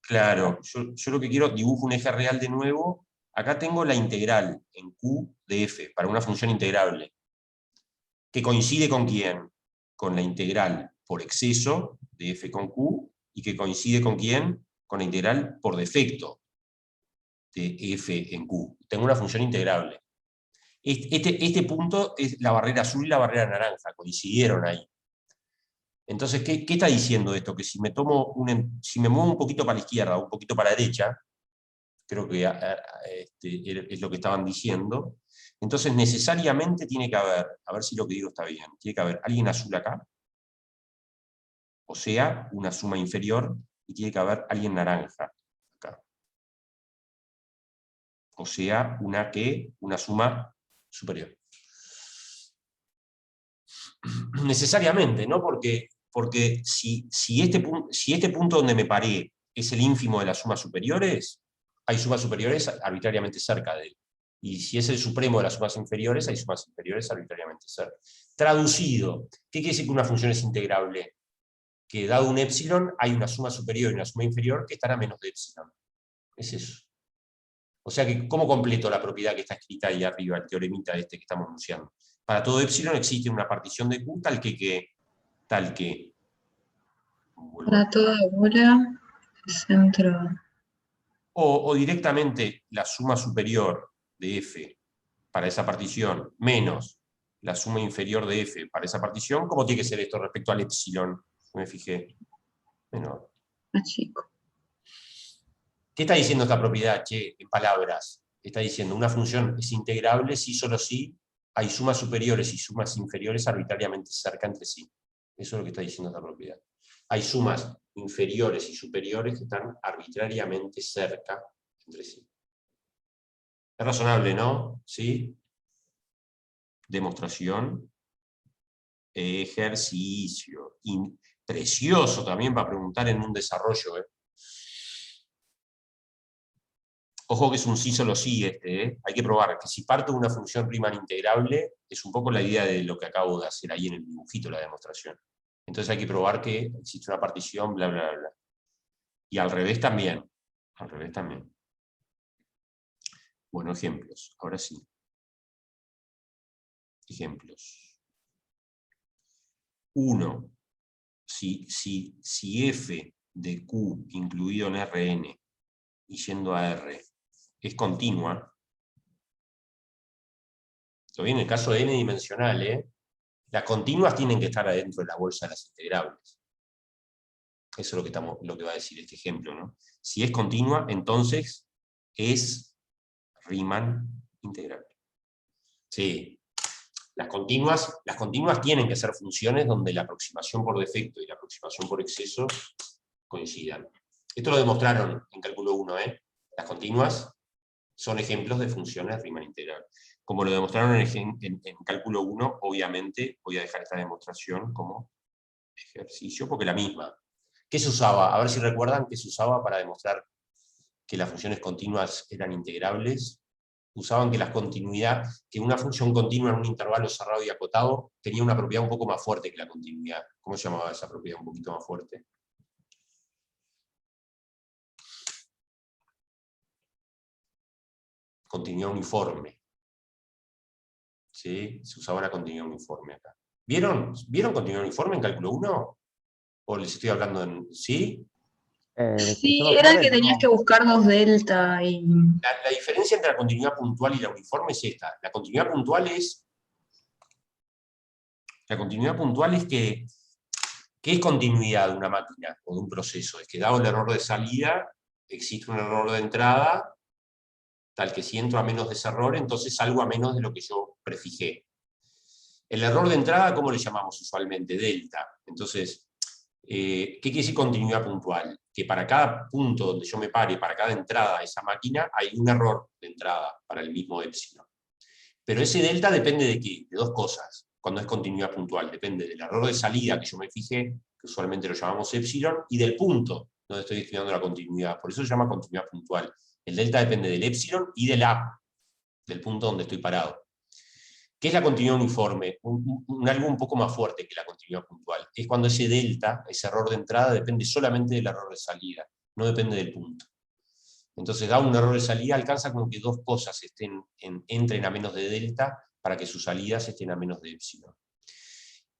Speaker 1: Claro, yo lo que quiero, dibujo un eje real de nuevo. Acá tengo la integral en Q de f, para una función integrable. ¿Que coincide con quién? Con la integral por exceso de f con Q, y que coincide con quién? Con la integral por defecto de f en Q. Tengo una función integrable. Este punto es la barrera azul y la barrera naranja, coincidieron ahí. Entonces, ¿qué está diciendo esto? Que si me muevo un poquito para la izquierda o un poquito para la derecha, creo que es lo que estaban diciendo, entonces necesariamente tiene que haber, a ver si lo que digo está bien, tiene que haber alguien azul acá, o sea, una suma inferior, y tiene que haber alguien naranja acá. O sea, una suma superior. Necesariamente, ¿no? Porque si este punto donde me paré es el ínfimo de las sumas superiores, hay sumas superiores arbitrariamente cerca de él. Y si es el supremo de las sumas inferiores, hay sumas inferiores arbitrariamente cerca. Traducido, ¿qué quiere decir que una función es integrable? Que dado un epsilon, hay una suma superior y una suma inferior que están a menos de epsilon. Es eso. O sea que, ¿cómo completo la propiedad que está escrita ahí arriba, el teoremita este que estamos anunciando? Para todo epsilon existe una partición de Q tal que
Speaker 7: Para toda bola, el centro.
Speaker 1: o directamente la suma superior de F para esa partición menos la suma inferior de F para esa partición, ¿cómo tiene que ser esto respecto al epsilon? Me fijé. Menor.
Speaker 7: Más chico.
Speaker 1: ¿Qué está diciendo esta propiedad, che, en palabras? Está diciendo una función es integrable si solo si hay sumas superiores y sumas inferiores arbitrariamente cerca entre sí. Eso es lo que está diciendo esta propiedad. Hay sumas inferiores y superiores que están arbitrariamente cerca entre sí. Es razonable, ¿no? ¿Sí? Demostración. Ejercicio. Precioso también para preguntar en un desarrollo, ¿eh? Ojo que es un sí solo sí este, ¿eh? Hay que probar que si parto de una función Riemann integrable, es un poco la idea de lo que acabo de hacer ahí en el dibujito, la demostración. Entonces hay que probar que existe una partición, bla, bla, bla. Y al revés también. Al revés también. Bueno, ejemplos. Ahora sí. Ejemplos. 1. Si f de q incluido en Rn y yendo a R es continua, todavía en el caso de n-dimensional, las continuas tienen que estar adentro de la bolsa de las integrables. Eso es lo que va a decir este ejemplo, ¿no? Si es continua, entonces es Riemann integrable. Sí. Las continuas tienen que ser funciones donde la aproximación por defecto y la aproximación por exceso coincidan. Esto lo demostraron en cálculo 1, ¿eh? Las continuas son ejemplos de funciones Riemann integrales. Como lo demostraron en cálculo 1, obviamente voy a dejar esta demostración como ejercicio, porque la misma. ¿Qué se usaba? A ver si recuerdan qué se usaba para demostrar que las funciones continuas eran integrables. Usaban que una función continua en un intervalo cerrado y acotado tenía una propiedad un poco más fuerte que la continuidad. ¿Cómo se llamaba esa propiedad un poquito más fuerte? Continuidad uniforme. ¿Sí? Se usaba la continuidad uniforme acá. ¿Vieron continuidad uniforme en cálculo 1? ¿O les estoy hablando en... ¿Sí?
Speaker 7: Sí, era que tenías que buscar dos delta y...
Speaker 1: La diferencia entre la continuidad puntual y la uniforme es esta. La continuidad puntual es que ¿qué es continuidad de una máquina o de un proceso? Es que dado el error de salida, existe un error de entrada, tal que si entro a menos de ese error, entonces salgo a menos de lo que yo prefijé. El error de entrada, ¿cómo le llamamos usualmente? Delta. Entonces, ¿qué quiere decir continuidad puntual? Que para cada punto donde yo me pare, para cada entrada a esa máquina, hay un error de entrada para el mismo epsilon. Pero ese delta depende de qué? De dos cosas. Cuando es continuidad puntual, depende del error de salida que yo me fijé, que usualmente lo llamamos epsilon, y del punto donde estoy estudiando la continuidad. Por eso se llama continuidad puntual. El delta depende del epsilon y del a, del punto donde estoy parado. ¿Qué es la continuidad uniforme? Algo un poco más fuerte que la continuidad puntual. Es cuando ese delta, ese error de entrada, depende solamente del error de salida, no depende del punto. Entonces, dado un error de salida, alcanza como que dos cosas entren a menos de delta para que sus salidas estén a menos de epsilon.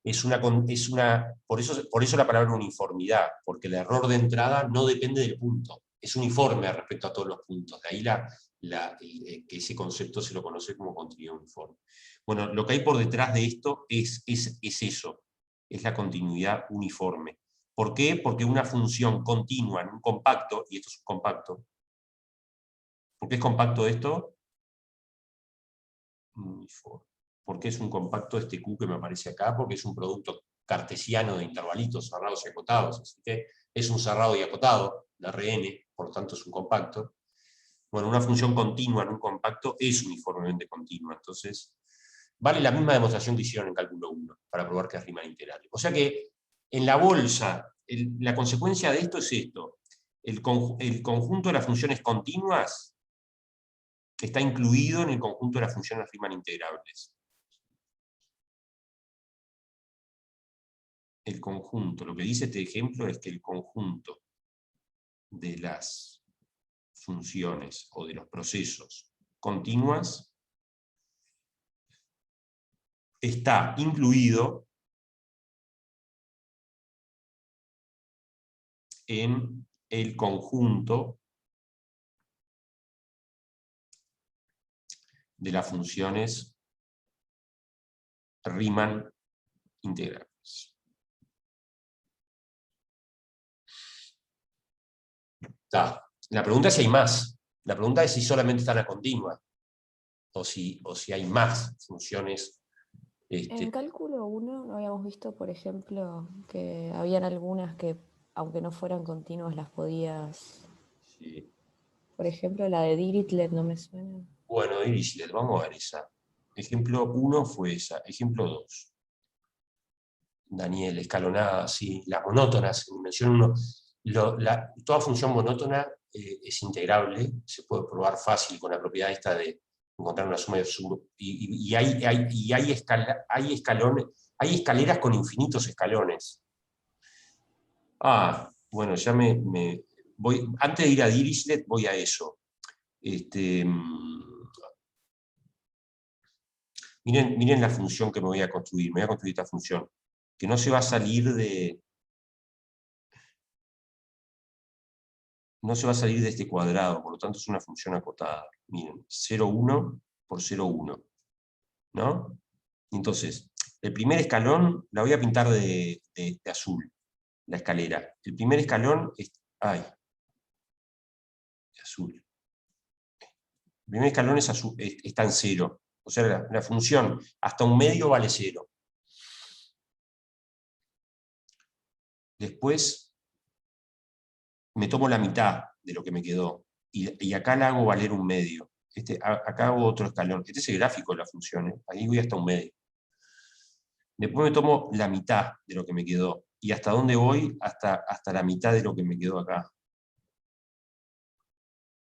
Speaker 1: Por eso la palabra uniformidad, porque el error de entrada no depende del punto, es uniforme respecto a todos los puntos. De ahí que ese concepto se lo conoce como continuidad uniforme. Bueno, lo que hay por detrás de esto es eso, es la continuidad uniforme. ¿Por qué? Porque una función continua en un compacto, y esto es un compacto. ¿Por qué es compacto esto? Uniforme. ¿Por qué es un compacto este Q que me aparece acá? Porque es un producto cartesiano de intervalitos cerrados y acotados. Así que es un cerrado y acotado, la Rn, por lo tanto es un compacto. Bueno, una función continua en un compacto es uniformemente continua. Entonces, vale la misma demostración que hicieron en cálculo 1, para probar que es Riemann integrable. O sea que en la bolsa, la consecuencia de esto es esto. El conjunto de las funciones continuas está incluido en el conjunto de las funciones Riemann integrables. El conjunto, lo que dice este ejemplo es que el conjunto de las funciones o de los procesos continuas está incluido en el conjunto de las funciones Riemann integrables. La pregunta es si hay más. La pregunta es si solamente están a continua, o si hay más funciones.
Speaker 2: En cálculo 1 no habíamos visto, por ejemplo, que habían algunas que, aunque no fueran continuas, las podías...
Speaker 1: Sí.
Speaker 2: Por ejemplo, la de Dirichlet no me suena.
Speaker 1: Bueno, Dirichlet, vamos a ver esa. Ejemplo 1 fue esa. Ejemplo 2. Daniel, escalonada, sí. Las monótonas, en dimensión 1. Toda función monótona es integrable, se puede probar fácil con la propiedad esta de encontrar una suma de sub. Y hay escalones, hay escaleras con infinitos escalones. Bueno, ya voy, antes de ir a Dirichlet, voy a eso. Miren la función que me voy a construir. Me voy a construir esta función, que no se va a salir de... No se va a salir de este cuadrado, por lo tanto es una función acotada. Miren, 0,1 por 0,1. ¿No? Entonces, el primer escalón la voy a pintar de azul, la escalera. El primer escalón es... de azul. El primer escalón es azul, está en 0. O sea, la función hasta un medio vale 0. Después me tomo la mitad de lo que me quedó, y acá la hago valer un medio. Acá hago otro escalón. Este es el gráfico de la función, ahí voy hasta un medio. Después me tomo la mitad de lo que me quedó. ¿Y hasta dónde voy? Hasta la mitad de lo que me quedó acá.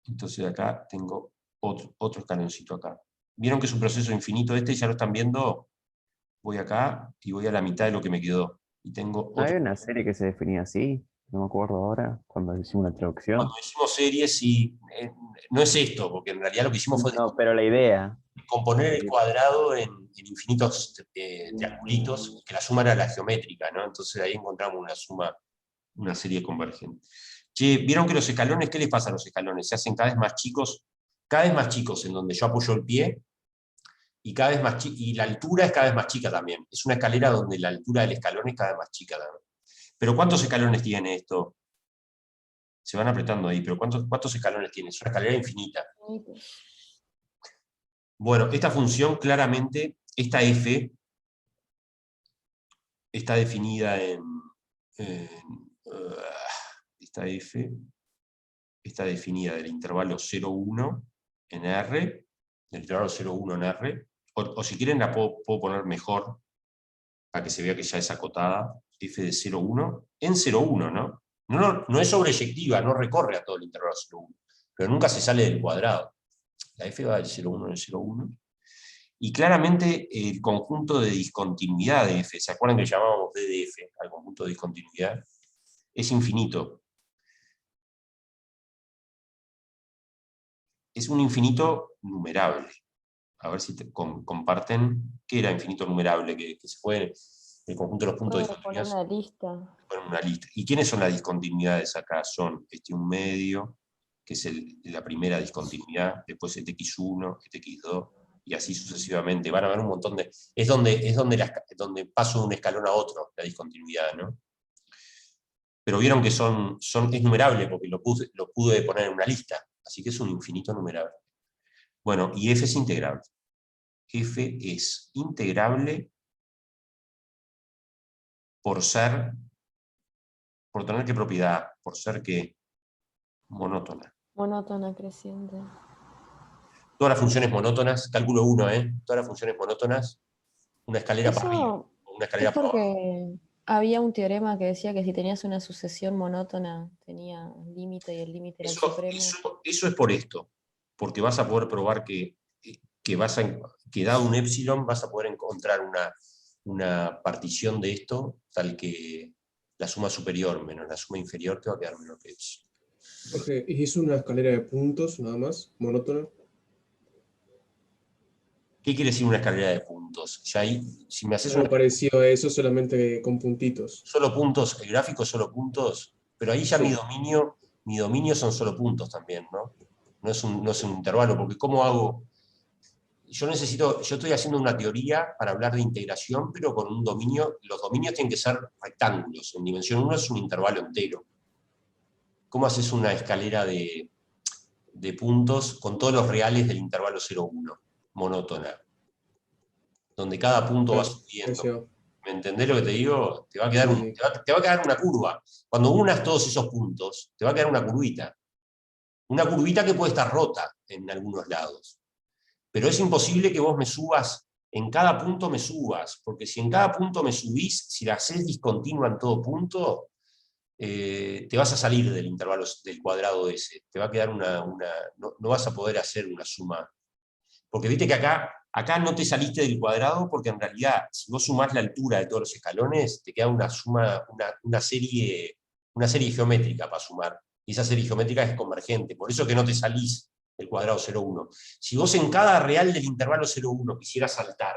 Speaker 1: Entonces acá tengo otro escaloncito acá. ¿Vieron que es un proceso infinito este? Ya lo están viendo. Voy acá y voy a la mitad de lo que me quedó. Y tengo
Speaker 6: ¿No hay
Speaker 1: otro.
Speaker 6: una serie que se definía así? No me acuerdo ahora, cuando hicimos la traducción.
Speaker 1: Cuando hicimos series, y no es esto, porque en realidad lo que hicimos fue
Speaker 6: No, pero la idea.
Speaker 1: componer el cuadrado en infinitos triangulitos, que la suma era la geométrica, ¿no? Entonces ahí encontramos una serie convergente. Che, ¿vieron que los escalones, qué les pasa a los escalones? Se hacen cada vez más chicos en donde yo apoyo el pie, y cada vez más y la altura es cada vez más chica también. Es una escalera donde la altura del escalón es cada vez más chica también. Pero ¿cuántos escalones tiene esto? Se van apretando ahí, pero ¿cuántos escalones tiene? Es una escalera infinita. Bueno, esta función claramente, esta f, está definida esta f está definida del intervalo 0,1 en R, del intervalo 0,1 en R, o si quieren la puedo poner mejor, para que se vea que ya es acotada, f de 0,1 en 0,1, ¿no? No es sobreyectiva, no recorre a todo el intervalo 0,1, pero nunca se sale del cuadrado. La f va del 0,1 en 0,1. Y claramente el conjunto de discontinuidad de f, ¿se acuerdan que llamábamos D de f al conjunto de discontinuidad? Es infinito. Es un infinito numerable. A ver si comparten. ¿Qué era infinito numerable? Que se fue el conjunto de los puntos de discontinuidad.
Speaker 2: Poner una lista.
Speaker 1: Poner una lista. ¿Y quiénes son las discontinuidades acá? Son este 1 medio, que es la primera discontinuidad, después este x1, este x2, y así sucesivamente. Van a haber un montón de... Es donde paso de un escalón a otro, la discontinuidad, ¿no? Pero vieron que es numerable, porque lo pude poner en una lista, así que es un infinito numerable. Bueno, y f es integrable. F es integrable por tener qué propiedad, por ser que monótona.
Speaker 2: Monótona creciente.
Speaker 1: Todas las funciones monótonas, cálculo 1, todas las funciones monótonas una escalera para arriba,
Speaker 2: Eso
Speaker 1: o una
Speaker 2: es
Speaker 1: escalera para abajo.
Speaker 2: porque había un teorema que decía que si tenías una sucesión monótona tenía límite y el límite era el supremo.
Speaker 1: Eso es por esto, porque vas a poder probar que dado un epsilon vas a poder encontrar una partición de esto tal que la suma superior menos la suma inferior te va a quedar menor que epsilon.
Speaker 5: Jorge, ¿y es una escalera de puntos nada más? ¿Monótona?
Speaker 1: ¿Qué quiere decir una escalera de puntos? Ya ahí, si me haces
Speaker 5: Algo parecido a eso, solamente con puntitos.
Speaker 1: solo puntos, el gráfico es solo puntos, pero ahí ya
Speaker 5: Sí.
Speaker 1: mi dominio son solo puntos también, ¿no? No es un intervalo, porque ¿cómo hago? Yo estoy haciendo una teoría para hablar de integración, pero con un dominio, los dominios tienen que ser rectángulos, en dimensión 1 es un intervalo entero. ¿Cómo haces una escalera de puntos con todos los reales del intervalo 0,1? Monótona. Donde cada punto va
Speaker 5: Claro,
Speaker 1: subiendo. ¿Me entendés lo que te digo? Te va a quedar,
Speaker 5: sí.
Speaker 1: te va a quedar una curva. Cuando unas todos esos puntos, te va a quedar una curvita. Una curvita que puede estar rota en algunos lados. Pero es imposible que vos me subas, en cada punto me subas, porque si en cada punto me subís, si la haces discontinua en todo punto, te vas a salir del intervalo del cuadrado ese. Te va a quedar no vas a poder hacer una suma. Porque viste que acá no te saliste del cuadrado, porque en realidad, si vos sumás la altura de todos los escalones, te queda una serie geométrica para sumar. Y esa serie geométrica es convergente. Por eso que no te salís del cuadrado 0,1. Si vos en cada real del intervalo 0,1 quisieras saltar,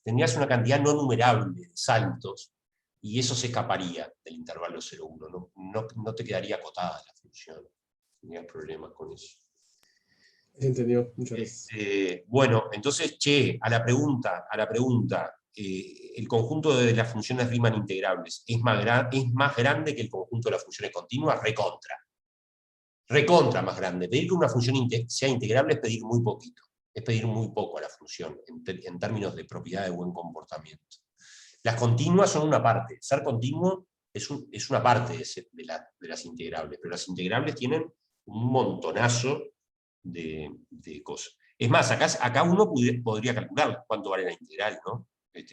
Speaker 1: tendrías una cantidad no numerable de saltos, y eso se escaparía del intervalo 0,1. No te quedaría acotada la función. Tendrías problemas con eso.
Speaker 5: Se entendió, muchas gracias.
Speaker 1: Bueno, entonces, a la pregunta, el conjunto de las funciones Riemann integrables es más grande que el conjunto de las funciones continuas, recontra más grande. Pedir que una función sea integrable es pedir muy poquito, es pedir muy poco a la función en términos de propiedad de buen comportamiento. Las continuas son una parte, ser continuo es una parte de las integrables, pero las integrables tienen un montonazo de cosas. Es más, acá uno podría calcular cuánto vale la integral, ¿no?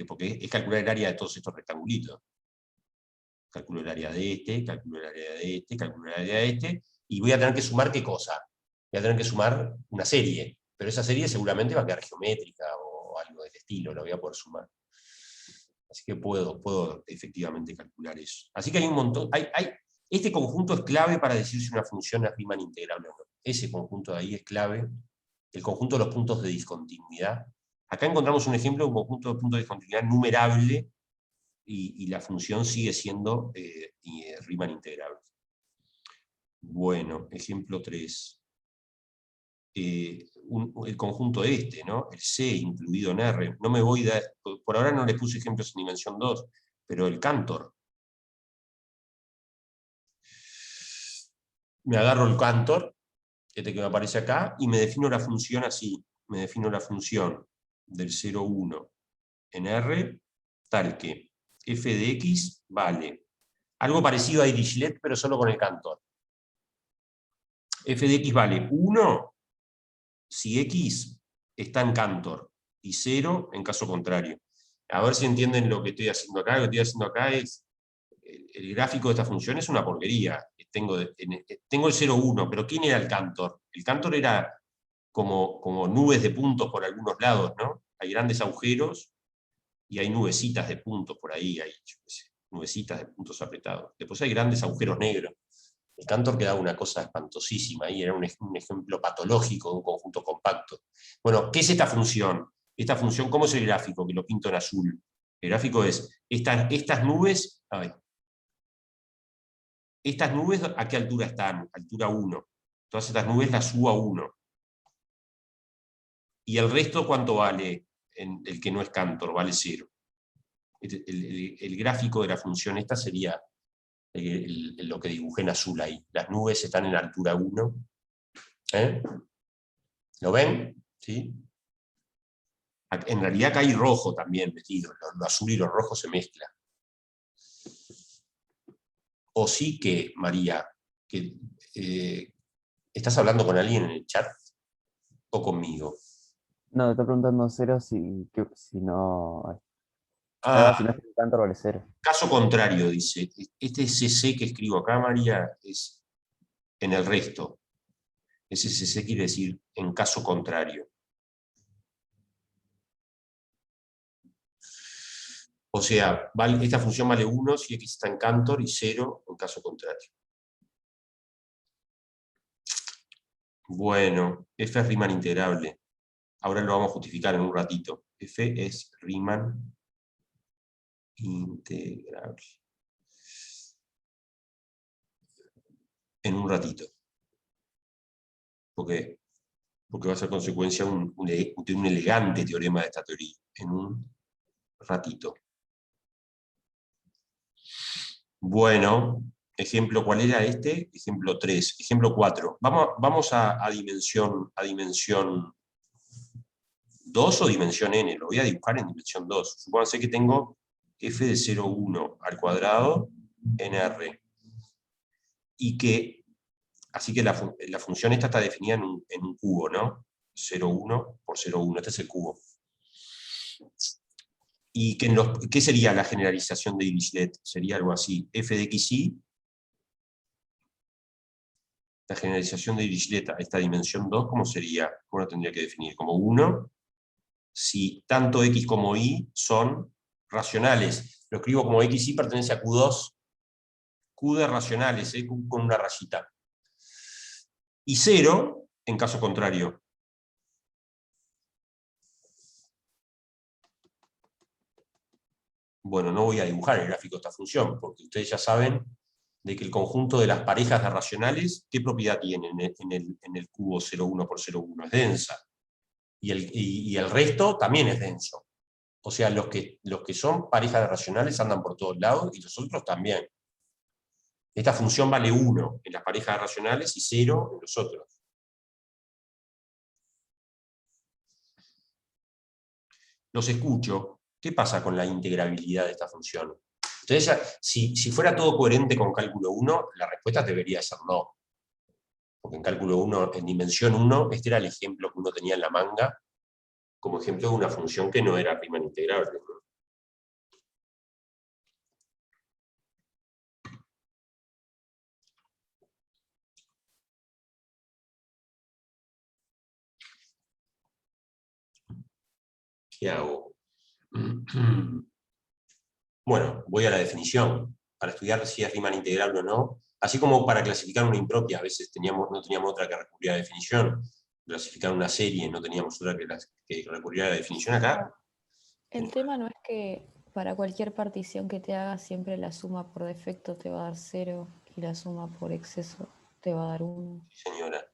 Speaker 1: Porque es calcular el área de todos estos rectangulitos. Calculo el área de este, calculo el área de este, calculo el área de este, y voy a tener que sumar ¿qué cosa? Voy a tener que sumar una serie, pero esa serie seguramente va a quedar geométrica o algo del estilo, la voy a poder sumar. Así que puedo efectivamente calcular eso. Así que hay un montón, este conjunto es clave para decir si una función es Riemann integrable o no. Ese conjunto de ahí es clave. El conjunto de los puntos de discontinuidad. Acá encontramos un ejemplo de un conjunto de puntos de discontinuidad numerable y la función sigue siendo Riemann integrable. Bueno, ejemplo 3. El conjunto ¿no? El C incluido en R. No me voy por ahora no les puse ejemplos en dimensión 2, pero el Cantor. Me agarro el Cantor, que me aparece acá, y me defino la función así. Me defino la función del 0,1 en R, tal que f de x vale algo parecido a Dirichlet, pero solo con el Cantor. F de x vale 1 si x está en Cantor, y 0 en caso contrario. A ver si entienden lo que estoy haciendo acá. Lo que estoy haciendo acá es, el gráfico de esta función es una porquería. Tengo el 0,1, pero ¿quién era el Cantor? El Cantor era como nubes de puntos por algunos lados, ¿no? Hay grandes agujeros y hay nubecitas de puntos por ahí, hay nubecitas de puntos apretados. Después hay grandes agujeros negros. El Cantor quedaba una cosa espantosísima, ahí era un ejemplo patológico de un conjunto compacto. Bueno, ¿qué es esta función? Esta función, ¿cómo es el gráfico? Que lo pinto en azul. El gráfico es, estas nubes, a ver, estas nubes, ¿a qué altura están? Altura 1. Todas estas nubes las subo a 1. ¿Y el resto cuánto vale? El que no es Cantor, vale 0. El gráfico de la función esta sería lo que dibujé en azul ahí. Las nubes están en altura 1. ¿Lo ven? ¿Sí? En realidad acá hay rojo también metido. Lo azul y lo rojo se mezclan. O sí que, María, que ¿estás hablando con alguien en el chat? ¿O conmigo?
Speaker 6: No, te estoy preguntando 0 si no. Si no
Speaker 1: Ah,
Speaker 6: es que el Cantor vale 0.
Speaker 1: caso contrario, dice. Este CC que escribo acá, María, es en el resto. Ese CC quiere decir en caso contrario. O sea, esta función vale 1 si x está en Cantor y 0 en caso contrario. Bueno, f es Riemann integrable. Ahora lo vamos a justificar en un ratito. F es Riemann integrable. En un ratito. Porque va a ser consecuencia de un elegante teorema de esta teoría. En un ratito. Bueno, ejemplo, ¿cuál era este? Ejemplo 3. Ejemplo 4. Vamos a dimensión 2 o dimensión n. Lo voy a dibujar en dimensión 2. Supónganse que tengo f de 0,1 al cuadrado en R. Y que, así que la función esta está definida en un cubo, ¿no? 0,1 por 0,1. Este es el cubo. Y que ¿qué sería la generalización de Dirichlet? Sería algo así. F de xy, la generalización de Dirichlet a esta dimensión 2, ¿cómo sería? ¿Cómo lo tendría que definir? Como 1, si tanto x como y son racionales. Lo escribo como xy pertenece a Q2, Q de racionales, Q con una rayita. Y 0 en caso contrario. Bueno, no voy a dibujar el gráfico de esta función, porque ustedes ya saben de que el conjunto de las parejas de racionales, ¿qué propiedad tiene en el cubo 0,1 por 0,1? Es densa. Y el resto también es denso. O sea, los que son parejas de racionales andan por todos lados, y los otros también. Esta función vale 1 en las parejas de racionales y 0 en los otros. Los escucho. ¿Qué pasa con la integrabilidad de esta función? Entonces, si fuera todo coherente con cálculo 1, la respuesta debería ser no. Porque en cálculo 1, en dimensión 1, este era el ejemplo que uno tenía en la manga, como ejemplo de una función que no era Riemann integrable, ¿no? ¿Qué hago? Bueno, voy a la definición, para estudiar si es Riemann integrable o no, así como para clasificar una impropia, a veces no teníamos otra que recurrir a la definición, clasificar una serie, no teníamos otra que recurrir a la definición acá.
Speaker 2: El tema no es que para cualquier partición que te hagas siempre la suma por defecto te va a dar 0 y la suma por exceso te va a dar 1.
Speaker 1: Sí, señora.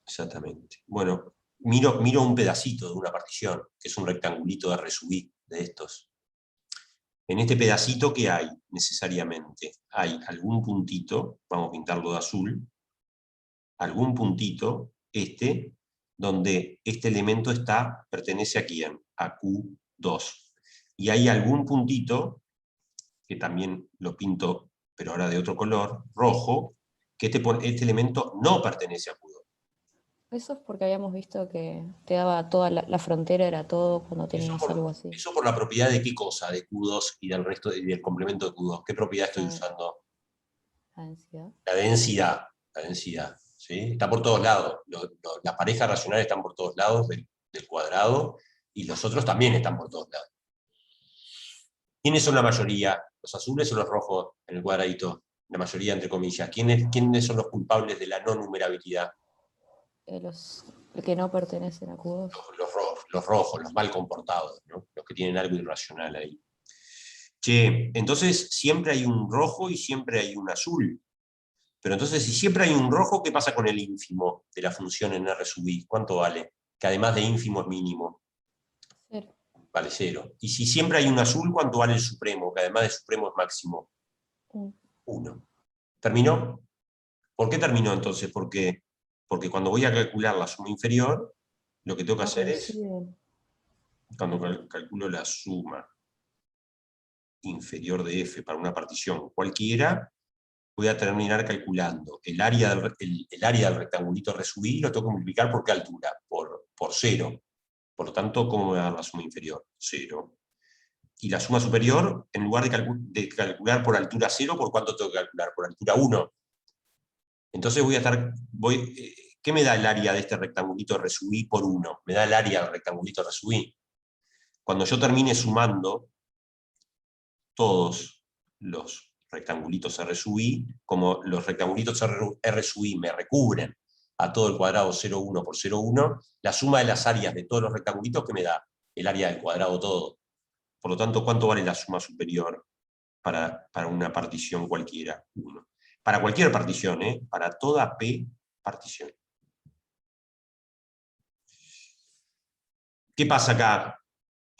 Speaker 1: Exactamente. Bueno, miro un pedacito de una partición, que es un rectangulito de R sub I de estos. En este pedacito, ¿qué hay necesariamente? Hay algún puntito, vamos a pintarlo de azul, algún puntito, donde este elemento pertenece a quién? A Q2. Y hay algún puntito, que también lo pinto, pero ahora de otro color, rojo, que este elemento no pertenece a Q2.
Speaker 2: Eso es porque habíamos visto que te daba toda la frontera, era todo cuando tenías algo así.
Speaker 1: Eso por la propiedad de qué cosa, de Q2 y del resto y del complemento de Q2. ¿Qué propiedad estoy usando?
Speaker 2: La densidad.
Speaker 1: La densidad. La densidad, ¿sí? Está por todos lados. Las parejas racionales están por todos lados del cuadrado, y los otros también están por todos lados. ¿Quiénes son la mayoría? ¿Los azules o los rojos en el cuadradito? La mayoría, entre comillas. ¿Quiénes son los culpables de la no numerabilidad?
Speaker 2: Los que no pertenecen a Q2.
Speaker 1: Los rojos, los mal comportados, ¿no? Los que tienen algo irracional ahí. Che, entonces siempre hay un rojo y siempre hay un azul. Pero entonces, si siempre hay un rojo, ¿qué pasa con el ínfimo de la función en R sub I? ¿Cuánto vale? Que además de ínfimo es mínimo.
Speaker 2: 0.
Speaker 1: Vale 0. Y si siempre hay un azul, ¿cuánto vale el supremo? Que además de supremo es máximo. 1. ¿Terminó? ¿Por qué terminó entonces? Porque cuando voy a calcular la suma inferior, lo que tengo que hacer es, cuando calculo la suma inferior de f para una partición cualquiera, voy a terminar calculando el área del rectangulito R sub I, lo tengo que multiplicar por qué altura, por por 0. Por lo tanto, ¿cómo me va a dar la suma inferior? 0. Y la suma superior, en lugar de calcular por altura 0, ¿por cuánto tengo que calcular? Por altura 1. Entonces ¿qué me da el área de este rectangulito R sub I por 1? Me da el área del rectangulito R sub I. Cuando yo termine sumando todos los rectangulitos R sub I, como los rectangulitos R sub I me recubren a todo el cuadrado 0,1 por 0,1, la suma de las áreas de todos los rectangulitos, ¿qué me da? El área del cuadrado todo. Por lo tanto, ¿cuánto vale la suma superior para una partición cualquiera? 1. Para cualquier partición, para toda P partición. ¿Qué pasa acá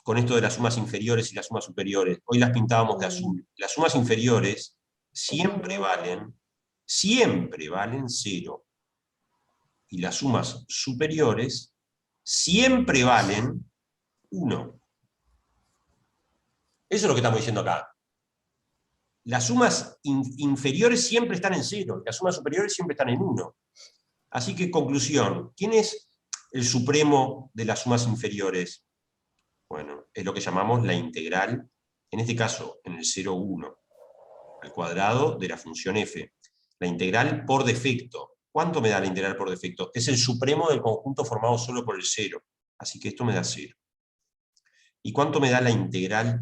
Speaker 1: con esto de las sumas inferiores y las sumas superiores? Hoy las pintábamos de azul. Las sumas inferiores siempre valen 0. Y las sumas superiores siempre valen 1. Eso es lo que estamos diciendo acá. Las sumas inferiores siempre están en 0, y las sumas superiores siempre están en 1. Así que, conclusión, ¿quién es el supremo de las sumas inferiores? Bueno, es lo que llamamos la integral, en este caso, en el 0,1 al cuadrado de la función f. La integral por defecto. ¿Cuánto me da la integral por defecto? Es el supremo del conjunto formado solo por el 0. Así que esto me da 0. ¿Y cuánto me da la integral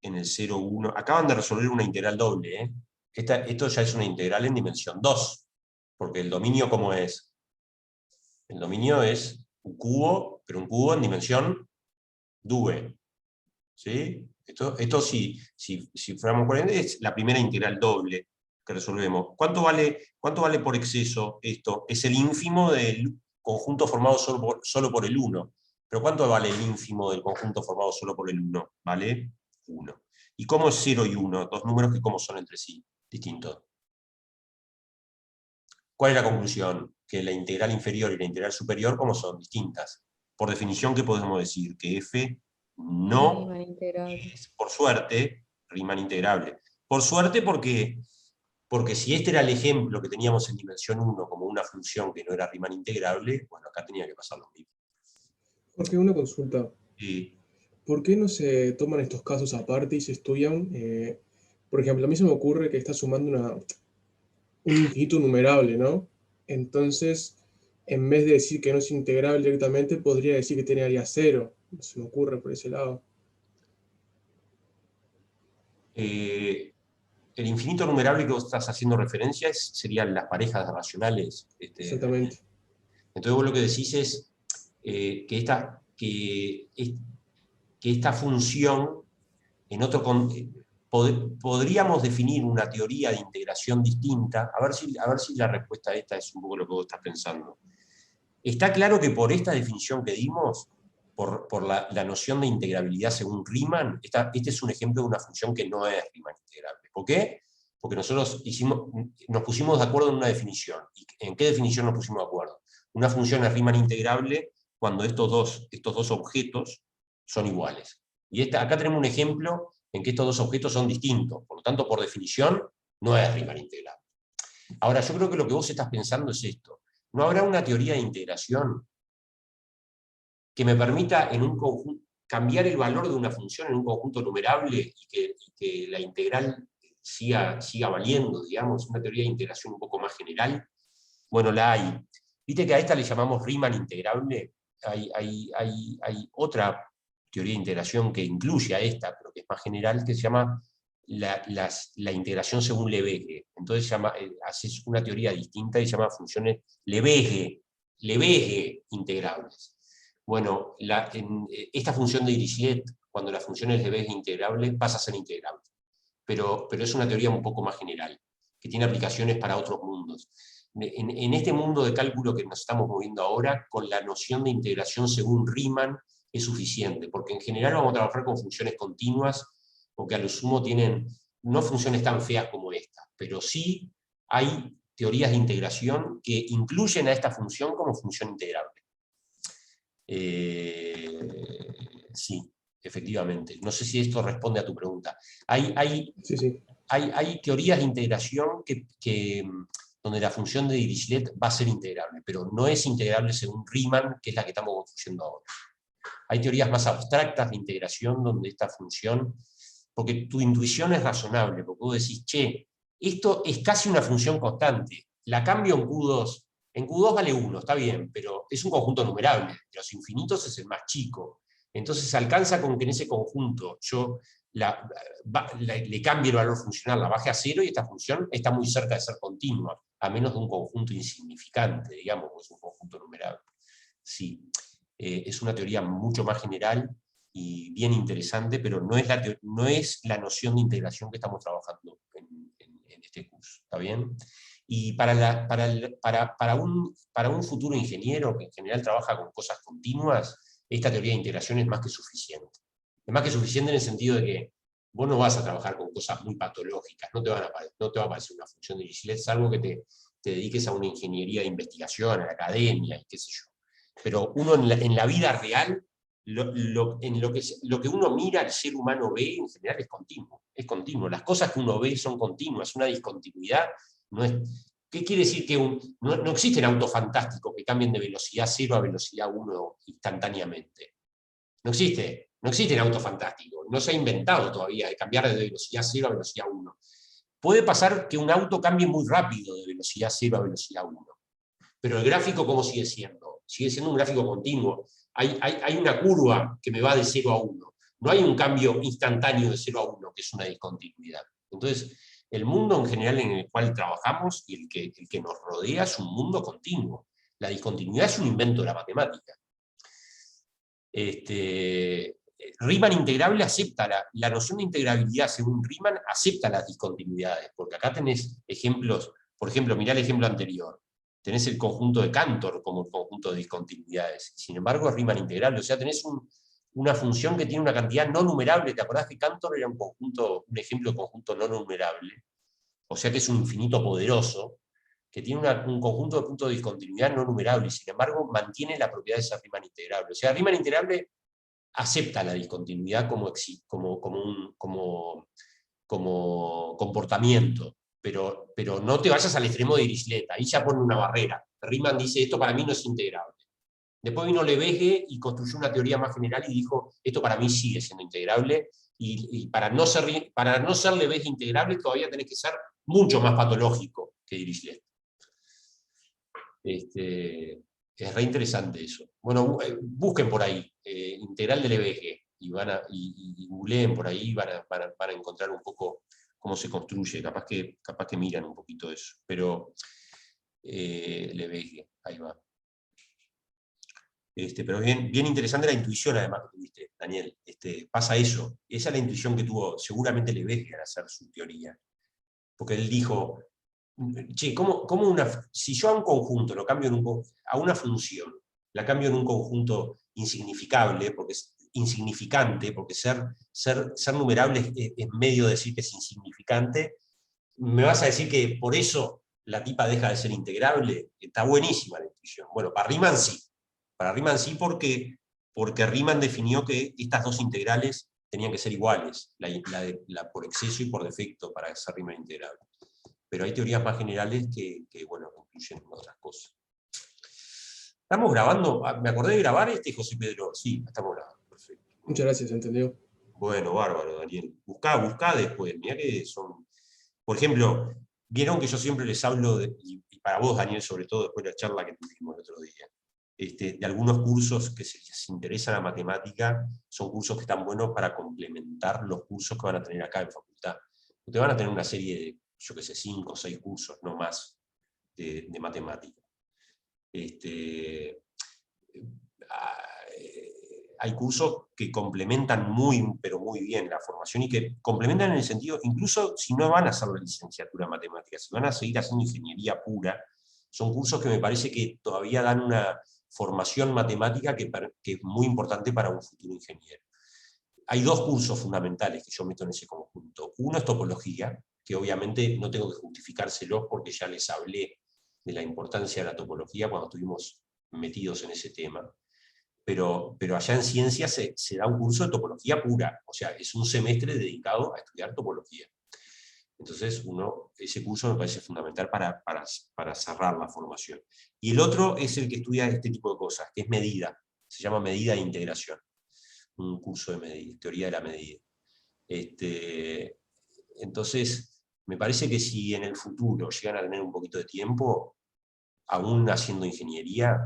Speaker 1: en el 0,1? Acaban de resolver una integral doble. Esto ya es una integral en dimensión 2. Porque el dominio, ¿cómo es? El dominio es un cubo, pero un cubo en dimensión 2. ¿Sí? Esto si fuéramos por ende, es la primera integral doble que resolvemos. ¿Cuánto vale por exceso esto? Es el ínfimo del conjunto formado solo por el 1. ¿Pero cuánto vale el ínfimo del conjunto formado solo por el 1? Vale 1. ¿Y cómo es 0 y 1? Dos números que cómo son entre sí, distintos. ¿Cuál es la conclusión? Que la integral inferior y la integral superior, ¿cómo son? Distintas. Por definición, ¿qué podemos decir? Que f no es, por suerte, Riemann integrable. Por suerte porque si este era el ejemplo que teníamos en dimensión 1 como una función que no era Riemann integrable, bueno, acá tenía que pasar lo mismo.
Speaker 5: Porque una consulta.
Speaker 1: Sí.
Speaker 5: ¿Por qué no se toman estos casos aparte y se estudian? Por ejemplo, a mí se me ocurre que está sumando un infinito numerable, ¿no? Entonces, en vez de decir que no es integrable directamente, podría decir que tiene área 0. Se me ocurre por ese lado.
Speaker 1: El infinito numerable que vos estás haciendo referencia serían las parejas racionales.
Speaker 5: Exactamente.
Speaker 1: Entonces vos lo que decís es que esta función, podríamos definir una teoría de integración distinta, a ver si la respuesta a esta es un poco lo que vos estás pensando. Está claro que por esta definición que dimos, por la noción de integrabilidad según Riemann, este es un ejemplo de una función que no es Riemann integrable. ¿Por qué? Porque nosotros nos pusimos de acuerdo en una definición. ¿Y en qué definición nos pusimos de acuerdo? Una función es Riemann integrable cuando estos dos objetos son iguales. Y acá tenemos un ejemplo en que estos dos objetos son distintos. Por lo tanto, por definición, no es Riemann integrable. Ahora, yo creo que lo que vos estás pensando es esto. ¿No habrá una teoría de integración que me permita en un conjunto cambiar el valor de una función en un conjunto numerable y que la integral siga valiendo, digamos, una teoría de integración un poco más general? Bueno, la hay. Viste que a esta le llamamos Riemann integrable. Hay otra teoría de integración que incluye a esta, pero que es más general, que se llama la integración según Lebesgue. Entonces haces una teoría distinta y se llama funciones Lebesgue integrables. Bueno, esta función de Dirichlet, cuando la función es Lebesgue integrable, pasa a ser integrable. Pero es una teoría un poco más general, que tiene aplicaciones para otros mundos. En este mundo de cálculo que nos estamos moviendo ahora, con la noción de integración según Riemann es suficiente, porque en general vamos a trabajar con funciones continuas, o que a lo sumo tienen no funciones tan feas como esta, pero sí hay teorías de integración que incluyen a esta función como función integrable. Sí, efectivamente. No sé si esto responde a tu pregunta.
Speaker 5: Sí.
Speaker 1: Hay teorías de integración donde la función de Dirichlet va a ser integrable, pero no es integrable según Riemann, que es la que estamos construyendo ahora. Hay teorías más abstractas de integración donde esta función, porque tu intuición es razonable, porque vos decís, che, esto es casi una función constante, la cambio en Q2, en Q2 vale 1, está bien, pero es un conjunto numerable, de los infinitos es el más chico, entonces se alcanza con que en ese conjunto yo le cambie el valor funcional, la baje a 0, y esta función está muy cerca de ser continua, a menos de un conjunto insignificante, digamos, que es un conjunto numerable. Sí, es una teoría mucho más general y bien interesante, pero no es la noción de integración que estamos trabajando en este curso, ¿está bien? Y para un futuro ingeniero que en general trabaja con cosas continuas, esta teoría de integración es más que suficiente. Es más que suficiente en el sentido de que vos no vas a trabajar con cosas muy patológicas, no te va a aparecer una función de Dirichlet, salvo que te dediques a una ingeniería de investigación, a la academia, y qué sé yo. Pero uno en la vida real, lo que uno mira, el ser humano ve, en general es continuo. Las cosas que uno ve son continuas, una discontinuidad no es... ¿Qué quiere decir? Que no existen autos fantásticos que cambien de velocidad 0 a velocidad 1 instantáneamente. No existen autos fantásticos, no se ha inventado todavía de cambiar de velocidad 0 a velocidad 1. Puede pasar que un auto cambie muy rápido de velocidad 0 a velocidad 1, pero el gráfico, ¿cómo sigue siendo? Sigue siendo un gráfico continuo. Hay una curva que me va de 0 a 1. No hay un cambio instantáneo de 0 a 1, que es una discontinuidad. Entonces, el mundo en general en el cual trabajamos y el que nos rodea es un mundo continuo. La discontinuidad es un invento de la matemática. Riemann integrable acepta la noción de integrabilidad, según Riemann, acepta las discontinuidades, porque acá tenés ejemplos, por ejemplo, mirá el ejemplo anterior, tenés el conjunto de Cantor como el conjunto de discontinuidades, sin embargo es Riemann integrable, o sea, tenés una función que tiene una cantidad no numerable. ¿Te acordás que Cantor era un ejemplo de conjunto no numerable? O sea que es un infinito poderoso, que tiene un conjunto de puntos de discontinuidad no numerable, y sin embargo mantiene la propiedad de ser Riemann integrable. O sea, Riemann integrable acepta la discontinuidad como comportamiento, pero no te vayas al extremo de Dirichlet, ahí ya pone una barrera. Riemann dice, esto para mí no es integrable. Después vino Lebesgue y construyó una teoría más general y dijo, esto para mí sigue siendo integrable, y para no ser Lebesgue integrable todavía tenés que ser mucho más patológico que Dirichlet. Es re interesante eso. Bueno, busquen por ahí, integral de Lebesgue, y googleen por ahí, van a encontrar un poco cómo se construye, capaz que miran un poquito eso, pero Lebesgue, ahí va. Pero bien interesante la intuición, además, que tuviste, Daniel. Pasa eso, esa es la intuición que tuvo seguramente Lebesgue al hacer su teoría, porque él dijo, che, si yo a un conjunto lo cambio a una función, la cambio en un conjunto insignificante, porque ser numerable es medio de decir que es insignificante, ¿me vas a decir que por eso la tipa deja de ser integrable? Está buenísima la intuición. Bueno, para Riemann sí. Para Riemann sí, porque Riemann definió que estas dos integrales tenían que ser iguales, la por exceso y por defecto, para ser Riemann integrable. Pero hay teorías más generales que bueno, incluyen otras cosas. ¿Estamos grabando? ¿Me acordé de grabar José Pedro? Sí, estamos grabando, perfecto.
Speaker 5: Muchas gracias, ¿entendió?
Speaker 1: Bueno, bárbaro, Daniel. Buscá después, mirá que son... Por ejemplo, vieron que yo siempre les hablo, y para vos, Daniel, sobre todo después de la charla que tuvimos el otro día, de algunos cursos que se les interesa la matemática, son cursos que están buenos para complementar los cursos que van a tener acá en facultad. Ustedes van a tener una serie de, yo qué sé, 5 o 6 cursos, no más, de matemática. Hay cursos que complementan pero muy bien la formación, y que complementan en el sentido, incluso si no van a hacer la licenciatura en matemáticas, si van a seguir haciendo ingeniería pura, son cursos que me parece que todavía dan una formación matemática que es muy importante para un futuro ingeniero. Hay 2 cursos fundamentales que yo meto en ese conjunto. Uno es topología, que obviamente no tengo que justificárselos porque ya les hablé de la importancia de la topología cuando estuvimos metidos en ese tema. Pero allá en ciencias se da un curso de topología pura, o sea, es un semestre dedicado a estudiar topología. Entonces, ese curso me parece fundamental para cerrar la formación. Y el otro es el que estudia este tipo de cosas, que es medida. Se llama medida e integración. Un curso de medida, teoría de la medida. Entonces, me parece que si en el futuro llegan a tener un poquito de tiempo, aún haciendo ingeniería,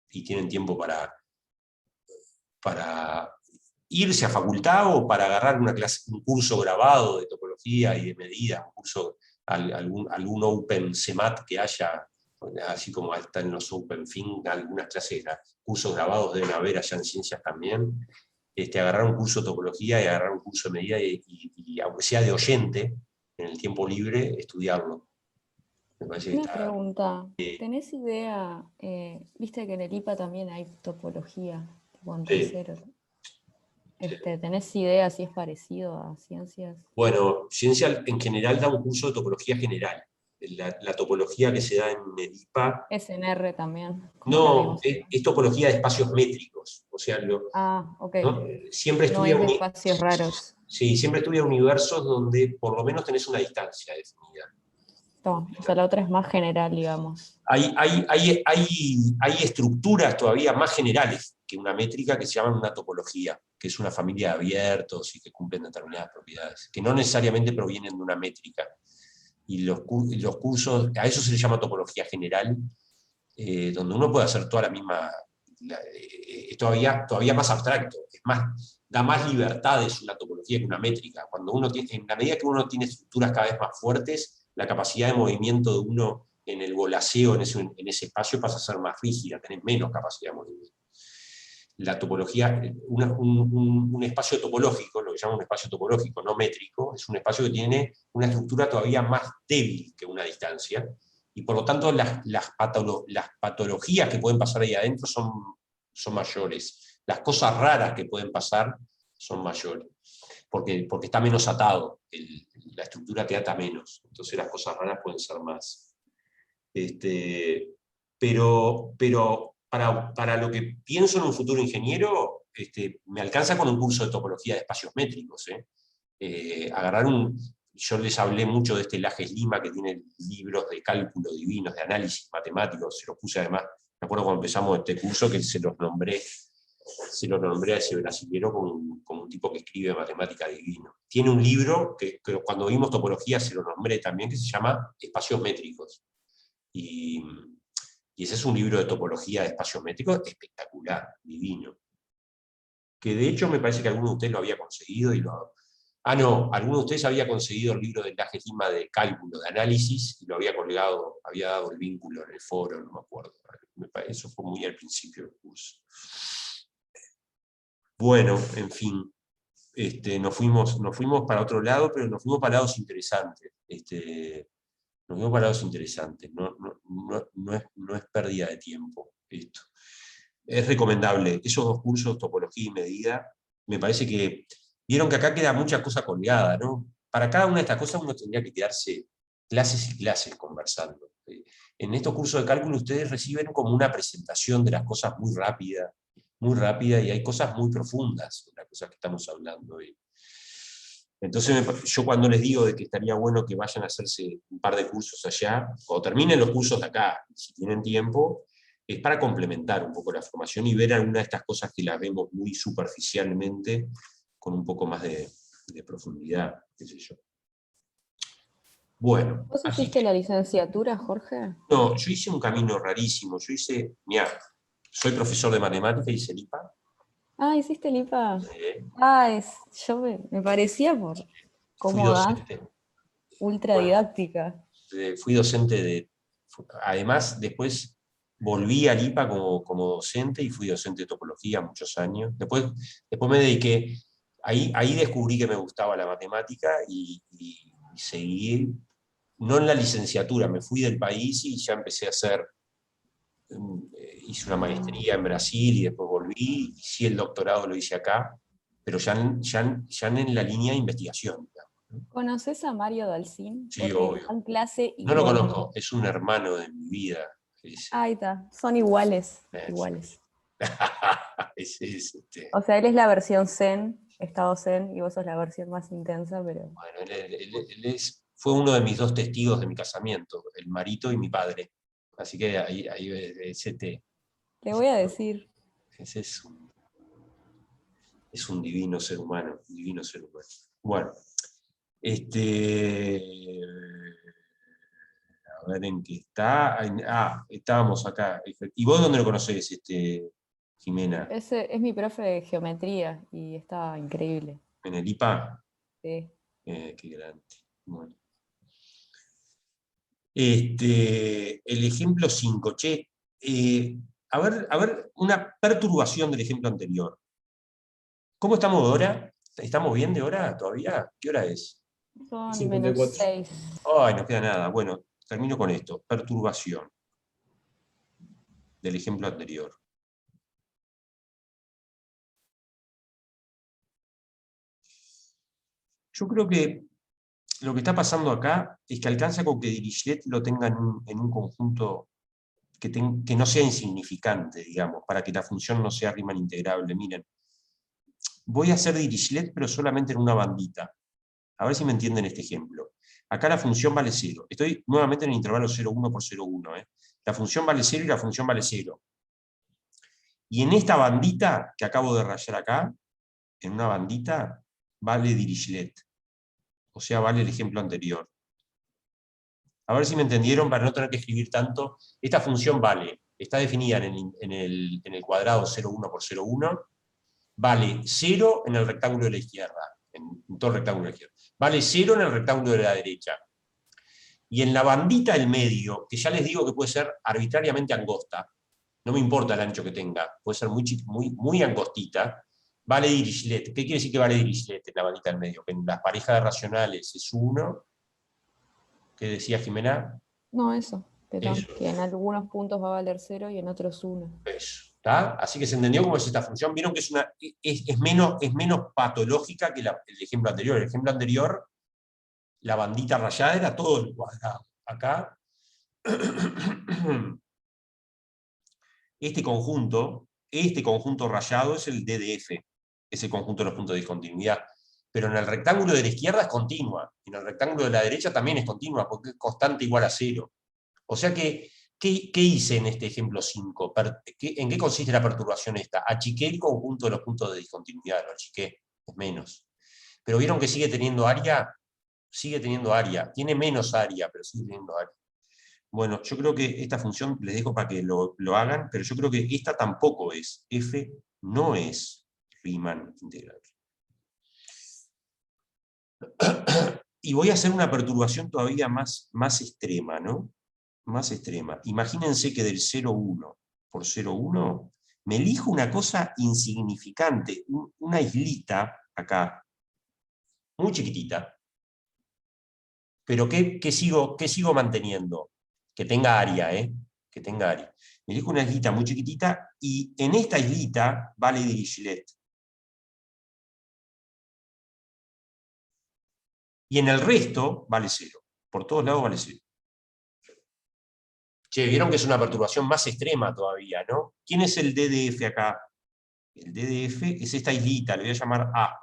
Speaker 1: y tienen tiempo para irse a facultad o para agarrar una clase, un curso grabado de topología y de medida, un curso, algún Open CEMAT que haya, así como está en los Open Fin, algunas clases, cursos grabados deben haber allá en ciencias también, agarrar un curso de topología y agarrar un curso de medida y aunque sea de oyente, en el tiempo libre, estudiarlo. Me parece que
Speaker 2: Una
Speaker 1: está...
Speaker 2: pregunta, ¿tenés idea? Viste que en el IPA también hay topología, tipo en tercero. ¿Tenés idea si es parecido a ciencias?
Speaker 1: Bueno, ciencia en general da un curso de topología general. La topología que se da en el IPA...
Speaker 2: SNR también.
Speaker 1: No, es topología de espacios métricos. O sea,
Speaker 2: ok.
Speaker 1: ¿no? Siempre
Speaker 2: No
Speaker 1: estudia
Speaker 2: es de espacios raros.
Speaker 1: Sí, siempre estudia universos donde por lo menos tenés una distancia definida.
Speaker 2: No, o sea, la otra es más general, digamos.
Speaker 1: Hay estructuras todavía más generales que una métrica que se llaman una topología, que es una familia de abiertos y que cumplen determinadas propiedades, que no necesariamente provienen de una métrica. Y los cursos, a eso se le llama topología general, donde uno puede hacer toda la misma, todavía más abstracto, es más, da más libertades una topología que una métrica. En la medida que uno tiene estructuras cada vez más fuertes, la capacidad de movimiento de uno en el volaseo, en ese espacio, pasa a ser más rígida, tenés menos capacidad de movimiento. La topología, un espacio topológico, lo que llaman un espacio topológico no métrico, es un espacio que tiene una estructura todavía más débil que una distancia, y por lo tanto las patologías que pueden pasar ahí adentro son mayores. Las cosas raras que pueden pasar son mayores, porque está menos atado, la estructura te ata menos, entonces las cosas raras pueden ser más. Pero para lo que pienso en un futuro ingeniero, me alcanza con un curso de topología de espacios métricos. Yo les hablé mucho de este Lajes Lima, que tiene libros de cálculo divinos, de análisis matemáticos, se los puse además, me acuerdo cuando empezamos este curso, que se los nombré a ese brasilero como un tipo que escribe matemática divino. Tiene un libro, que cuando vimos topología se lo nombré también, que se llama Espacios Métricos. Y ese es un libro de topología de espacios métricos espectacular, divino. Que de hecho me parece que alguno de ustedes lo había conseguido no, alguno de ustedes había conseguido el libro de Lajes Lima de cálculo, de análisis, y lo había colgado, había dado el vínculo en el foro, no me acuerdo. Eso fue muy al principio del curso. Bueno, en fin, nos fuimos para otro lado, pero nos fuimos para lados interesantes. Nos fuimos para lados interesantes, no es pérdida de tiempo esto. Es recomendable, esos dos cursos, topología y medida, me parece que, vieron que acá queda mucha cosa colgada, ¿no? Para cada una de estas cosas uno tendría que quedarse clases y clases conversando. En estos cursos de cálculo ustedes reciben como una presentación de las cosas muy rápida, y hay cosas muy profundas de las cosas que estamos hablando hoy. Entonces yo cuando les digo de que estaría bueno que vayan a hacerse un par de cursos allá, cuando terminen los cursos de acá, si tienen tiempo, es para complementar un poco la formación y ver alguna de estas cosas que las vemos muy superficialmente, con un poco más de profundidad, qué sé yo. Bueno.
Speaker 2: ¿Vos hiciste la licenciatura, Jorge?
Speaker 1: No, yo hice un camino rarísimo. Mirá, soy profesor de matemática y hice el IPA.
Speaker 2: Ah, ¿hiciste el IPA? Yo me parecía por cómo das, ultra didáctica.
Speaker 1: Fui docente además, después volví al IPA como docente y fui docente de topología muchos años. Después me dediqué, ahí descubrí que me gustaba la matemática y seguí, no en la licenciatura, me fui del país y ya empecé a hice una maestría en Brasil y después volví, sí, el doctorado lo hice acá, pero ya en la línea de investigación.
Speaker 2: ¿Conoces a Mario Dalcin?
Speaker 1: Sí,
Speaker 2: porque
Speaker 1: obvio.
Speaker 2: dan clase
Speaker 1: No lo
Speaker 2: igual.
Speaker 1: conozco, es un hermano de mi vida.
Speaker 2: Ahí está, son iguales. O sea, él es la versión zen, estado zen, y vos sos la versión más intensa, pero...
Speaker 1: Bueno, él fue uno de mis 2 testigos de mi casamiento, el marito y mi padre. Así que ahí ese
Speaker 2: Le voy a decir.
Speaker 1: ese es un divino ser humano, un divino ser humano. Bueno, a ver en qué está. Estábamos acá. ¿Y vos dónde lo conocés, Jimena?
Speaker 2: Ese es mi profe de geometría y está increíble.
Speaker 1: ¿En el IPA?
Speaker 2: Sí.
Speaker 1: Qué grande. Bueno. El ejemplo 5, che. A ver, una perturbación del ejemplo anterior. ¿Cómo estamos de hora? ¿Estamos bien de hora todavía? ¿Qué hora es?
Speaker 2: Son
Speaker 5: 54.
Speaker 2: -6.
Speaker 1: Ay, no queda nada. Bueno, termino con esto. Perturbación del ejemplo anterior. Yo creo que lo que está pasando acá es que alcanza con que Dirichlet lo tenga en un conjunto que no sea insignificante, digamos, para que la función no sea Riemann integrable. Miren, voy a hacer Dirichlet, pero solamente en una bandita. A ver si me entienden este ejemplo. Acá la función vale 0. Estoy nuevamente en el intervalo 0,1 por 0,1. La función vale 0 y la función vale 0. Y en esta bandita que acabo de rayar acá, en una bandita, vale Dirichlet. O sea, vale el ejemplo anterior. A ver si me entendieron para no tener que escribir tanto. Esta función vale, está definida en el cuadrado 0,1 por 0,1, vale 0 en el rectángulo de la izquierda, en todo el rectángulo de la izquierda. Vale 0 en el rectángulo de la derecha. Y en la bandita del medio, que ya les digo que puede ser arbitrariamente angosta, no me importa el ancho que tenga, puede ser muy angostita, vale Dirichlet. ¿Qué quiere decir que vale Dirichlet en la bandita del medio? Que en las parejas racionales es 1. ¿Qué decía Jimena?
Speaker 2: No, eso.
Speaker 1: Eso.
Speaker 2: Que en algunos puntos va a valer 0 y en otros 1.
Speaker 1: Eso. ¿Está? Así que se entendió cómo es esta función. Vieron que es menos patológica que el ejemplo anterior. El ejemplo anterior, la bandita rayada era todo el cuadrado. Acá, este conjunto rayado es el DDF, es el conjunto de los puntos de discontinuidad. Pero en el rectángulo de la izquierda es continua, y en el rectángulo de la derecha también es continua, porque es constante igual a 0. O sea que, ¿qué hice en este ejemplo 5? ¿En qué consiste la perturbación esta? Achiqué el conjunto de los puntos de discontinuidad, lo achiqué, es menos. Pero vieron que sigue teniendo área, tiene menos área, pero sigue teniendo área. Bueno, yo creo que esta función les dejo para que lo hagan, pero yo creo que esta tampoco es. F no es Riemann integral. Y voy a hacer una perturbación todavía más extrema, ¿no? Más extrema. Imagínense que del 0,1 por 0,1 me elijo una cosa insignificante, una islita acá, muy chiquitita. Pero ¿qué sigo manteniendo? Que tenga área, que tenga área. Me elijo una islita muy chiquitita y en esta islita vale Dirichlet. Y en el resto vale 0. Por todos lados vale 0. Che, vieron que es una perturbación más extrema todavía, ¿no? ¿Quién es el DDF acá? El DDF es esta islita, le voy a llamar A.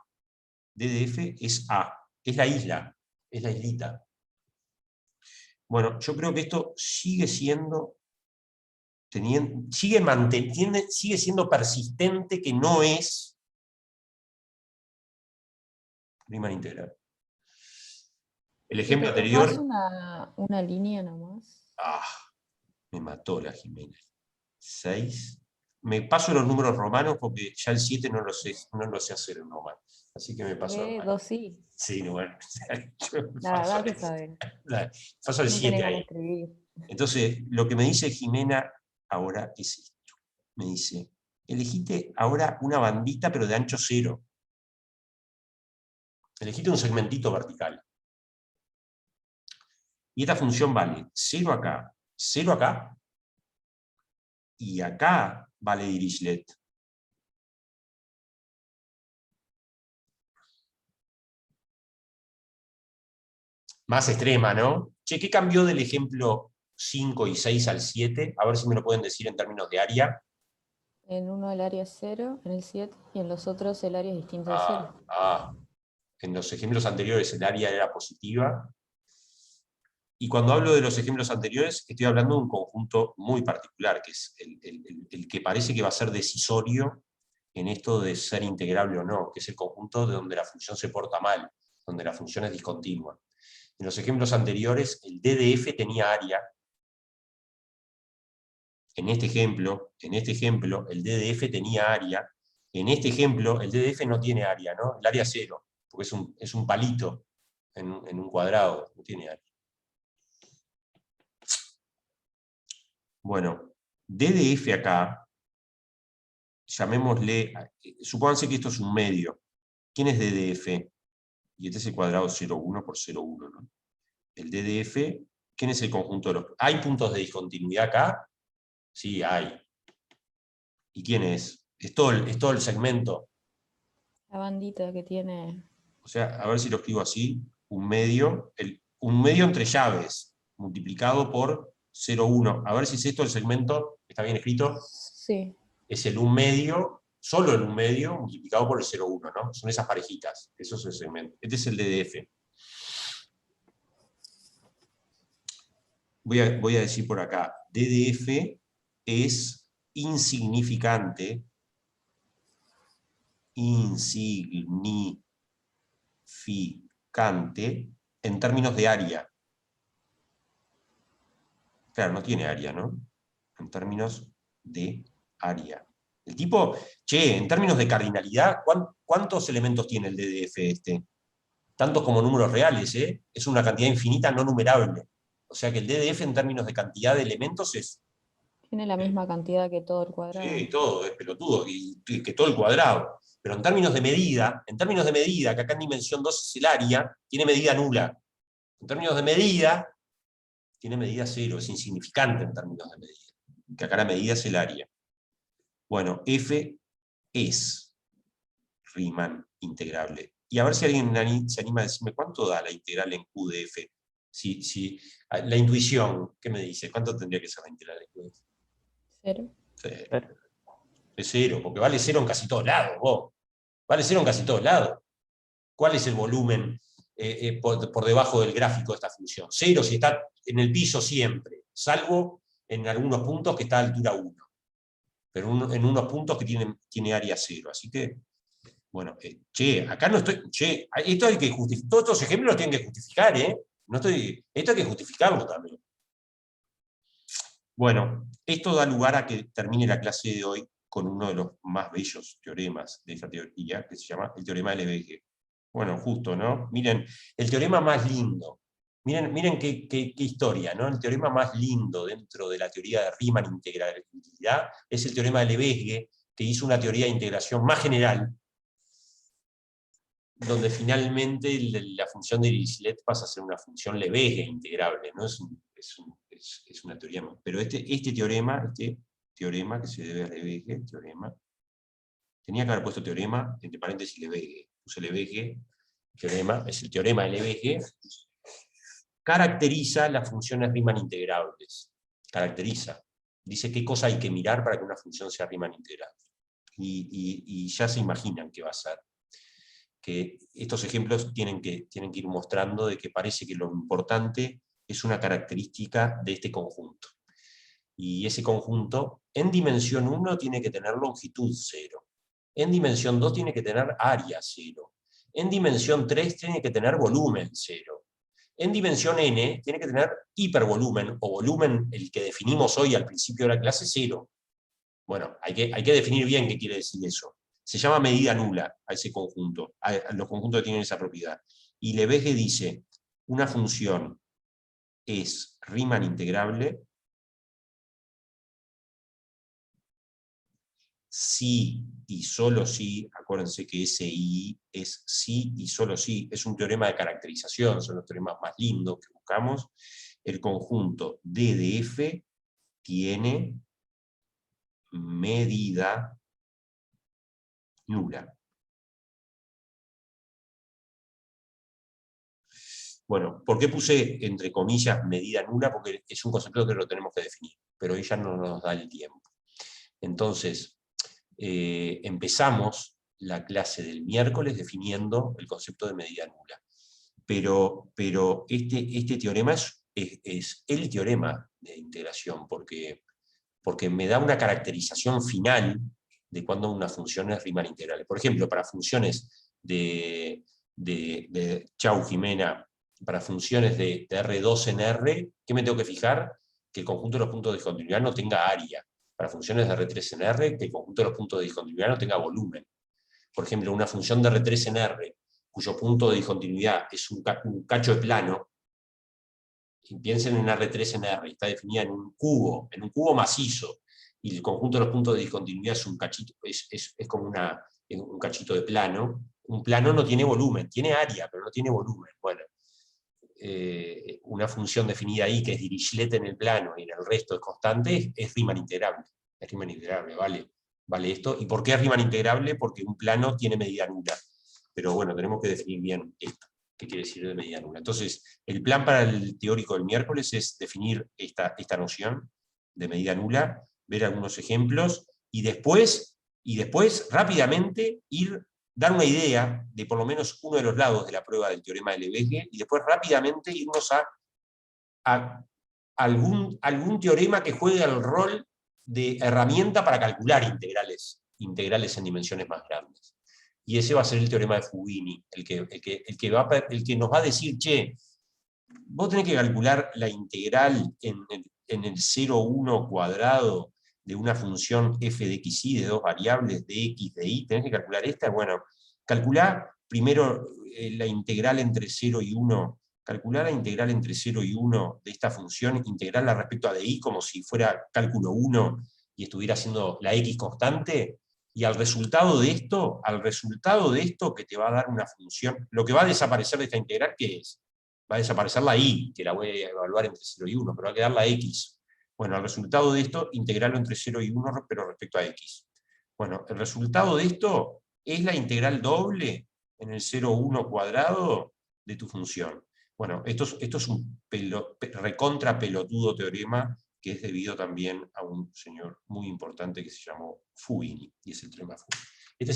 Speaker 1: DDF es A, es la isla, es la islita. Bueno, yo creo que esto sigue siendo, sigue siendo persistente que no es Riemann integral. El ejemplo anterior...
Speaker 2: una línea nomás.
Speaker 1: Me mató la Jimena. 6. Me paso los números romanos porque ya el 7 no lo sé hacer en romano. Así que me paso.
Speaker 2: 2 sí.
Speaker 1: Sí, bueno.
Speaker 2: La verdad que saber.
Speaker 1: Paso el
Speaker 2: No
Speaker 1: 7
Speaker 2: tenés
Speaker 1: ahí.
Speaker 2: cómo escribir.
Speaker 1: Entonces, lo que me dice Jimena ahora es esto. Me dice, elegite ahora una bandita pero de ancho 0. Elegite un segmentito vertical. Y esta función vale 0 acá, 0 acá, y acá vale Dirichlet. Más extrema, ¿no? Che, ¿qué cambió del ejemplo 5 y 6 al 7? A ver si me lo pueden decir en términos de área.
Speaker 2: En uno el área es 0, en el 7, y en los otros el área es distinto de 0.
Speaker 1: En los ejemplos anteriores el área era positiva. Y cuando hablo de los ejemplos anteriores, estoy hablando de un conjunto muy particular, que es el que parece que va a ser decisorio en esto de ser integrable o no, que es el conjunto de donde la función se porta mal, donde la función es discontinua. En los ejemplos anteriores, el DDF tenía área. En este ejemplo, el DDF tenía área. En este ejemplo, el DDF no tiene área, ¿no? El área es 0, porque es un palito en un cuadrado, no tiene área. Bueno, DDF acá, llamémosle, supónganse que esto es un medio. ¿Quién es DDF? Y este es el cuadrado 0,1 por 0,1, ¿no? El DDF, ¿quién es el conjunto de los...? ¿Hay puntos de discontinuidad acá? Sí, hay. ¿Y quién es? Es todo el segmento.
Speaker 2: La bandita que tiene...
Speaker 1: O sea, a ver si lo escribo así. Un medio entre llaves, multiplicado por 0,1. A ver si es esto el segmento, ¿está bien escrito?
Speaker 2: Sí.
Speaker 1: Es el 1 medio, solo el 1 medio, multiplicado por el 0,1, ¿no? Son esas parejitas. Eso es el segmento. Este es el DDF. Voy a decir por acá. DDF es insignificante en términos de área. Claro, no tiene área, ¿no? En términos de área. El tipo, en términos de cardinalidad, ¿cuántos elementos tiene el DDF este? Tantos como números reales, ¿eh? Es una cantidad infinita no numerable. O sea que el DDF en términos de cantidad de elementos es...
Speaker 2: Tiene la misma cantidad que todo el cuadrado.
Speaker 1: Sí, todo, es pelotudo, y que todo el cuadrado. Pero en términos de medida, que acá en dimensión 2 es el área, tiene medida nula. En términos de medida, tiene medida 0, es insignificante en términos de medida. Que acá la medida es el área. Bueno, F es Riemann integrable. Y a ver si alguien se anima a decirme cuánto da la integral en Q de F. La intuición, ¿qué me dice? ¿Cuánto tendría que ser la integral en Q de F?
Speaker 2: 0.
Speaker 1: Cero. Es 0, porque vale 0 en casi todos lados, vos. Vale 0 en casi todos lados. ¿Cuál es el volumen por debajo del gráfico de esta función? 0 si está en el piso siempre, salvo en algunos puntos que está a altura 1. Pero en unos puntos que tiene área 0. Así que, bueno, acá no estoy... esto hay que justificar. Todos estos ejemplos los tienen que justificar, ¿eh? Esto hay que justificarlo también. Bueno, esto da lugar a que termine la clase de hoy con uno de los más bellos teoremas de esta teoría, que se llama el teorema de Lebesgue. Bueno, justo, ¿no? Miren, el teorema más lindo. Miren qué historia, ¿no? El teorema más lindo dentro de la teoría de Riemann integrabilidad es el teorema de Lebesgue, que hizo una teoría de integración más general, donde finalmente la función de Dirichlet pasa a ser una función Lebesgue integrable, ¿no? Es una teoría más. Pero este teorema que se debe a Lebesgue, tenía que haber puesto teorema, entre paréntesis Lebesgue. Puse Lebesgue, teorema, es el teorema de Lebesgue, caracteriza las funciones Riemann integrables. Caracteriza. Dice qué cosa hay que mirar para que una función sea Riemann integrable. Y ya se imaginan qué va a ser. Que estos ejemplos tienen que ir mostrando de que parece que lo importante es una característica de este conjunto. Y ese conjunto, en dimensión 1 tiene que tener longitud 0. En dimensión 2 tiene que tener área 0. En dimensión 3 tiene que tener volumen 0. En dimensión n tiene que tener hipervolumen, o volumen, el que definimos hoy al principio de la clase, 0. Bueno, hay que definir bien qué quiere decir eso. Se llama medida nula a ese conjunto, a los conjuntos que tienen esa propiedad. Y Lebesgue dice, una función es Riemann integrable si y solo si, acuérdense que ese I es si y solo si, es un teorema de caracterización, son los teoremas más lindos que buscamos. El conjunto D de F tiene medida nula. Bueno, ¿por qué puse entre comillas medida nula? Porque es un concepto que lo tenemos que definir, pero ella no nos da el tiempo. Entonces, empezamos la clase del miércoles definiendo el concepto de medida nula. Pero este teorema es es el teorema de integración, porque me da una caracterización final de cuando una función es Riemann integrable. Por ejemplo, para funciones de Chau Jimena, para funciones de R2 en R, ¿qué me tengo que fijar? Que el conjunto de los puntos de discontinuidad no tenga área. Para funciones de R3 en R, que el conjunto de los puntos de discontinuidad no tenga volumen. Por ejemplo, una función de R3 en R, cuyo punto de discontinuidad es un cacho de plano, y piensen en R3 en R, está definida en un cubo macizo, y el conjunto de los puntos de discontinuidad es un cachito, es como un cachito de plano. Un plano no tiene volumen, tiene área, pero no tiene volumen. Bueno, una función definida ahí, que es Dirichlet en el plano y en el resto es constante, es Riemann integrable. Es Riemann integrable, vale esto. ¿Y por qué es Riemann integrable? Porque un plano tiene medida nula. Pero bueno, tenemos que definir bien esto. ¿Qué quiere decir de medida nula? Entonces, el plan para el teórico del miércoles es definir esta noción de medida nula, ver algunos ejemplos, y después rápidamente dar una idea de por lo menos uno de los lados de la prueba del teorema de Lebesgue, y después rápidamente irnos a algún teorema que juegue el rol de herramienta para calcular integrales en dimensiones más grandes. Y ese va a ser el teorema de Fubini, el que nos va a decir, che, vos tenés que calcular la integral en el 0,1 cuadrado de una función f de xy de dos variables de x de y, tenés que calcular esta. Bueno, calculá primero la integral entre 0 y 1, calcular la integral entre 0 y 1 de esta función, integrarla respecto a di como si fuera cálculo 1 y estuviera haciendo la x constante, y al resultado de esto que te va a dar una función, lo que va a desaparecer de esta integral, ¿qué es? Va a desaparecer la y, que la voy a evaluar entre 0 y 1, pero va a quedar la x. Bueno, el resultado de esto, integrarlo entre 0 y 1, pero respecto a x. Bueno, el resultado de esto es la integral doble en el 0,1 cuadrado de tu función. Bueno, esto es un recontra pelotudo teorema que es debido también a un señor muy importante que se llamó Fubini, y es el teorema Fubini. Este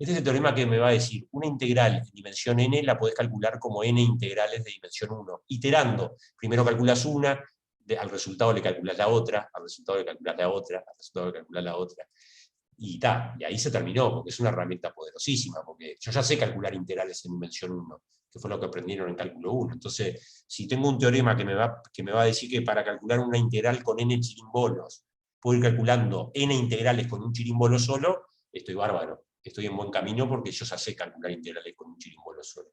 Speaker 1: es el teorema que me va a decir, una integral en dimensión n la podés calcular como n integrales de dimensión 1, iterando. Primero calculas una, al resultado le calculas la otra, al resultado le calculas la otra, al resultado le calculas la otra. Y ahí se terminó, porque es una herramienta poderosísima, porque yo ya sé calcular integrales en dimensión 1, que fue lo que aprendieron en cálculo 1. Entonces, si tengo un teorema que me va a decir que para calcular una integral con n chirimbolos, puedo ir calculando n integrales con un chirimbolo solo, estoy bárbaro, estoy en buen camino porque yo ya sé calcular integrales con un chirimbolo solo.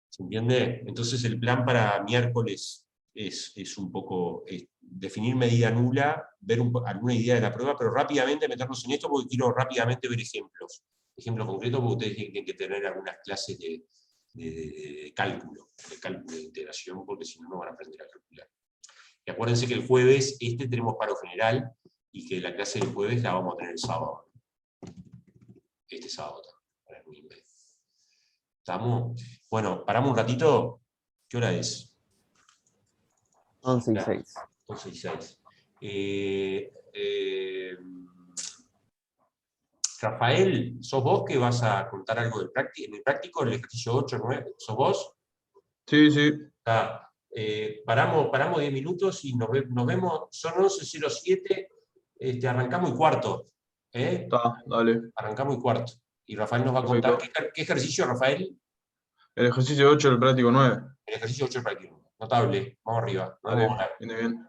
Speaker 1: ¿Se entiende? Entonces el plan para miércoles es un poco definir medida nula, ver alguna idea de la prueba, pero rápidamente meternos en esto porque quiero rápidamente ver ejemplos concretos, porque ustedes tienen que tener algunas clases de cálculo de integración, porque si no, no van a aprender a calcular. Y acuérdense que el jueves tenemos paro general, y que la clase del jueves la vamos a tener el sábado. Este sábado también. ¿Estamos? Bueno, paramos un ratito. ¿Qué hora es?
Speaker 6: 11:06.
Speaker 1: 11:06. Rafael, ¿sos vos que vas a contar algo en el práctico, el ejercicio 8, 9? ¿Sos vos?
Speaker 8: Sí, sí.
Speaker 1: Paramos 10 minutos y nos vemos. Son 11:07, arrancamos y cuarto.
Speaker 8: Está, dale.
Speaker 1: Arrancamos y cuarto. Y Rafael nos va a contar. ¿Qué ejercicio, Rafael?
Speaker 8: El ejercicio 8 del práctico 9.
Speaker 1: El ejercicio 8 del práctico 9. Notable. Vamos arriba.
Speaker 8: Dale, viene bien.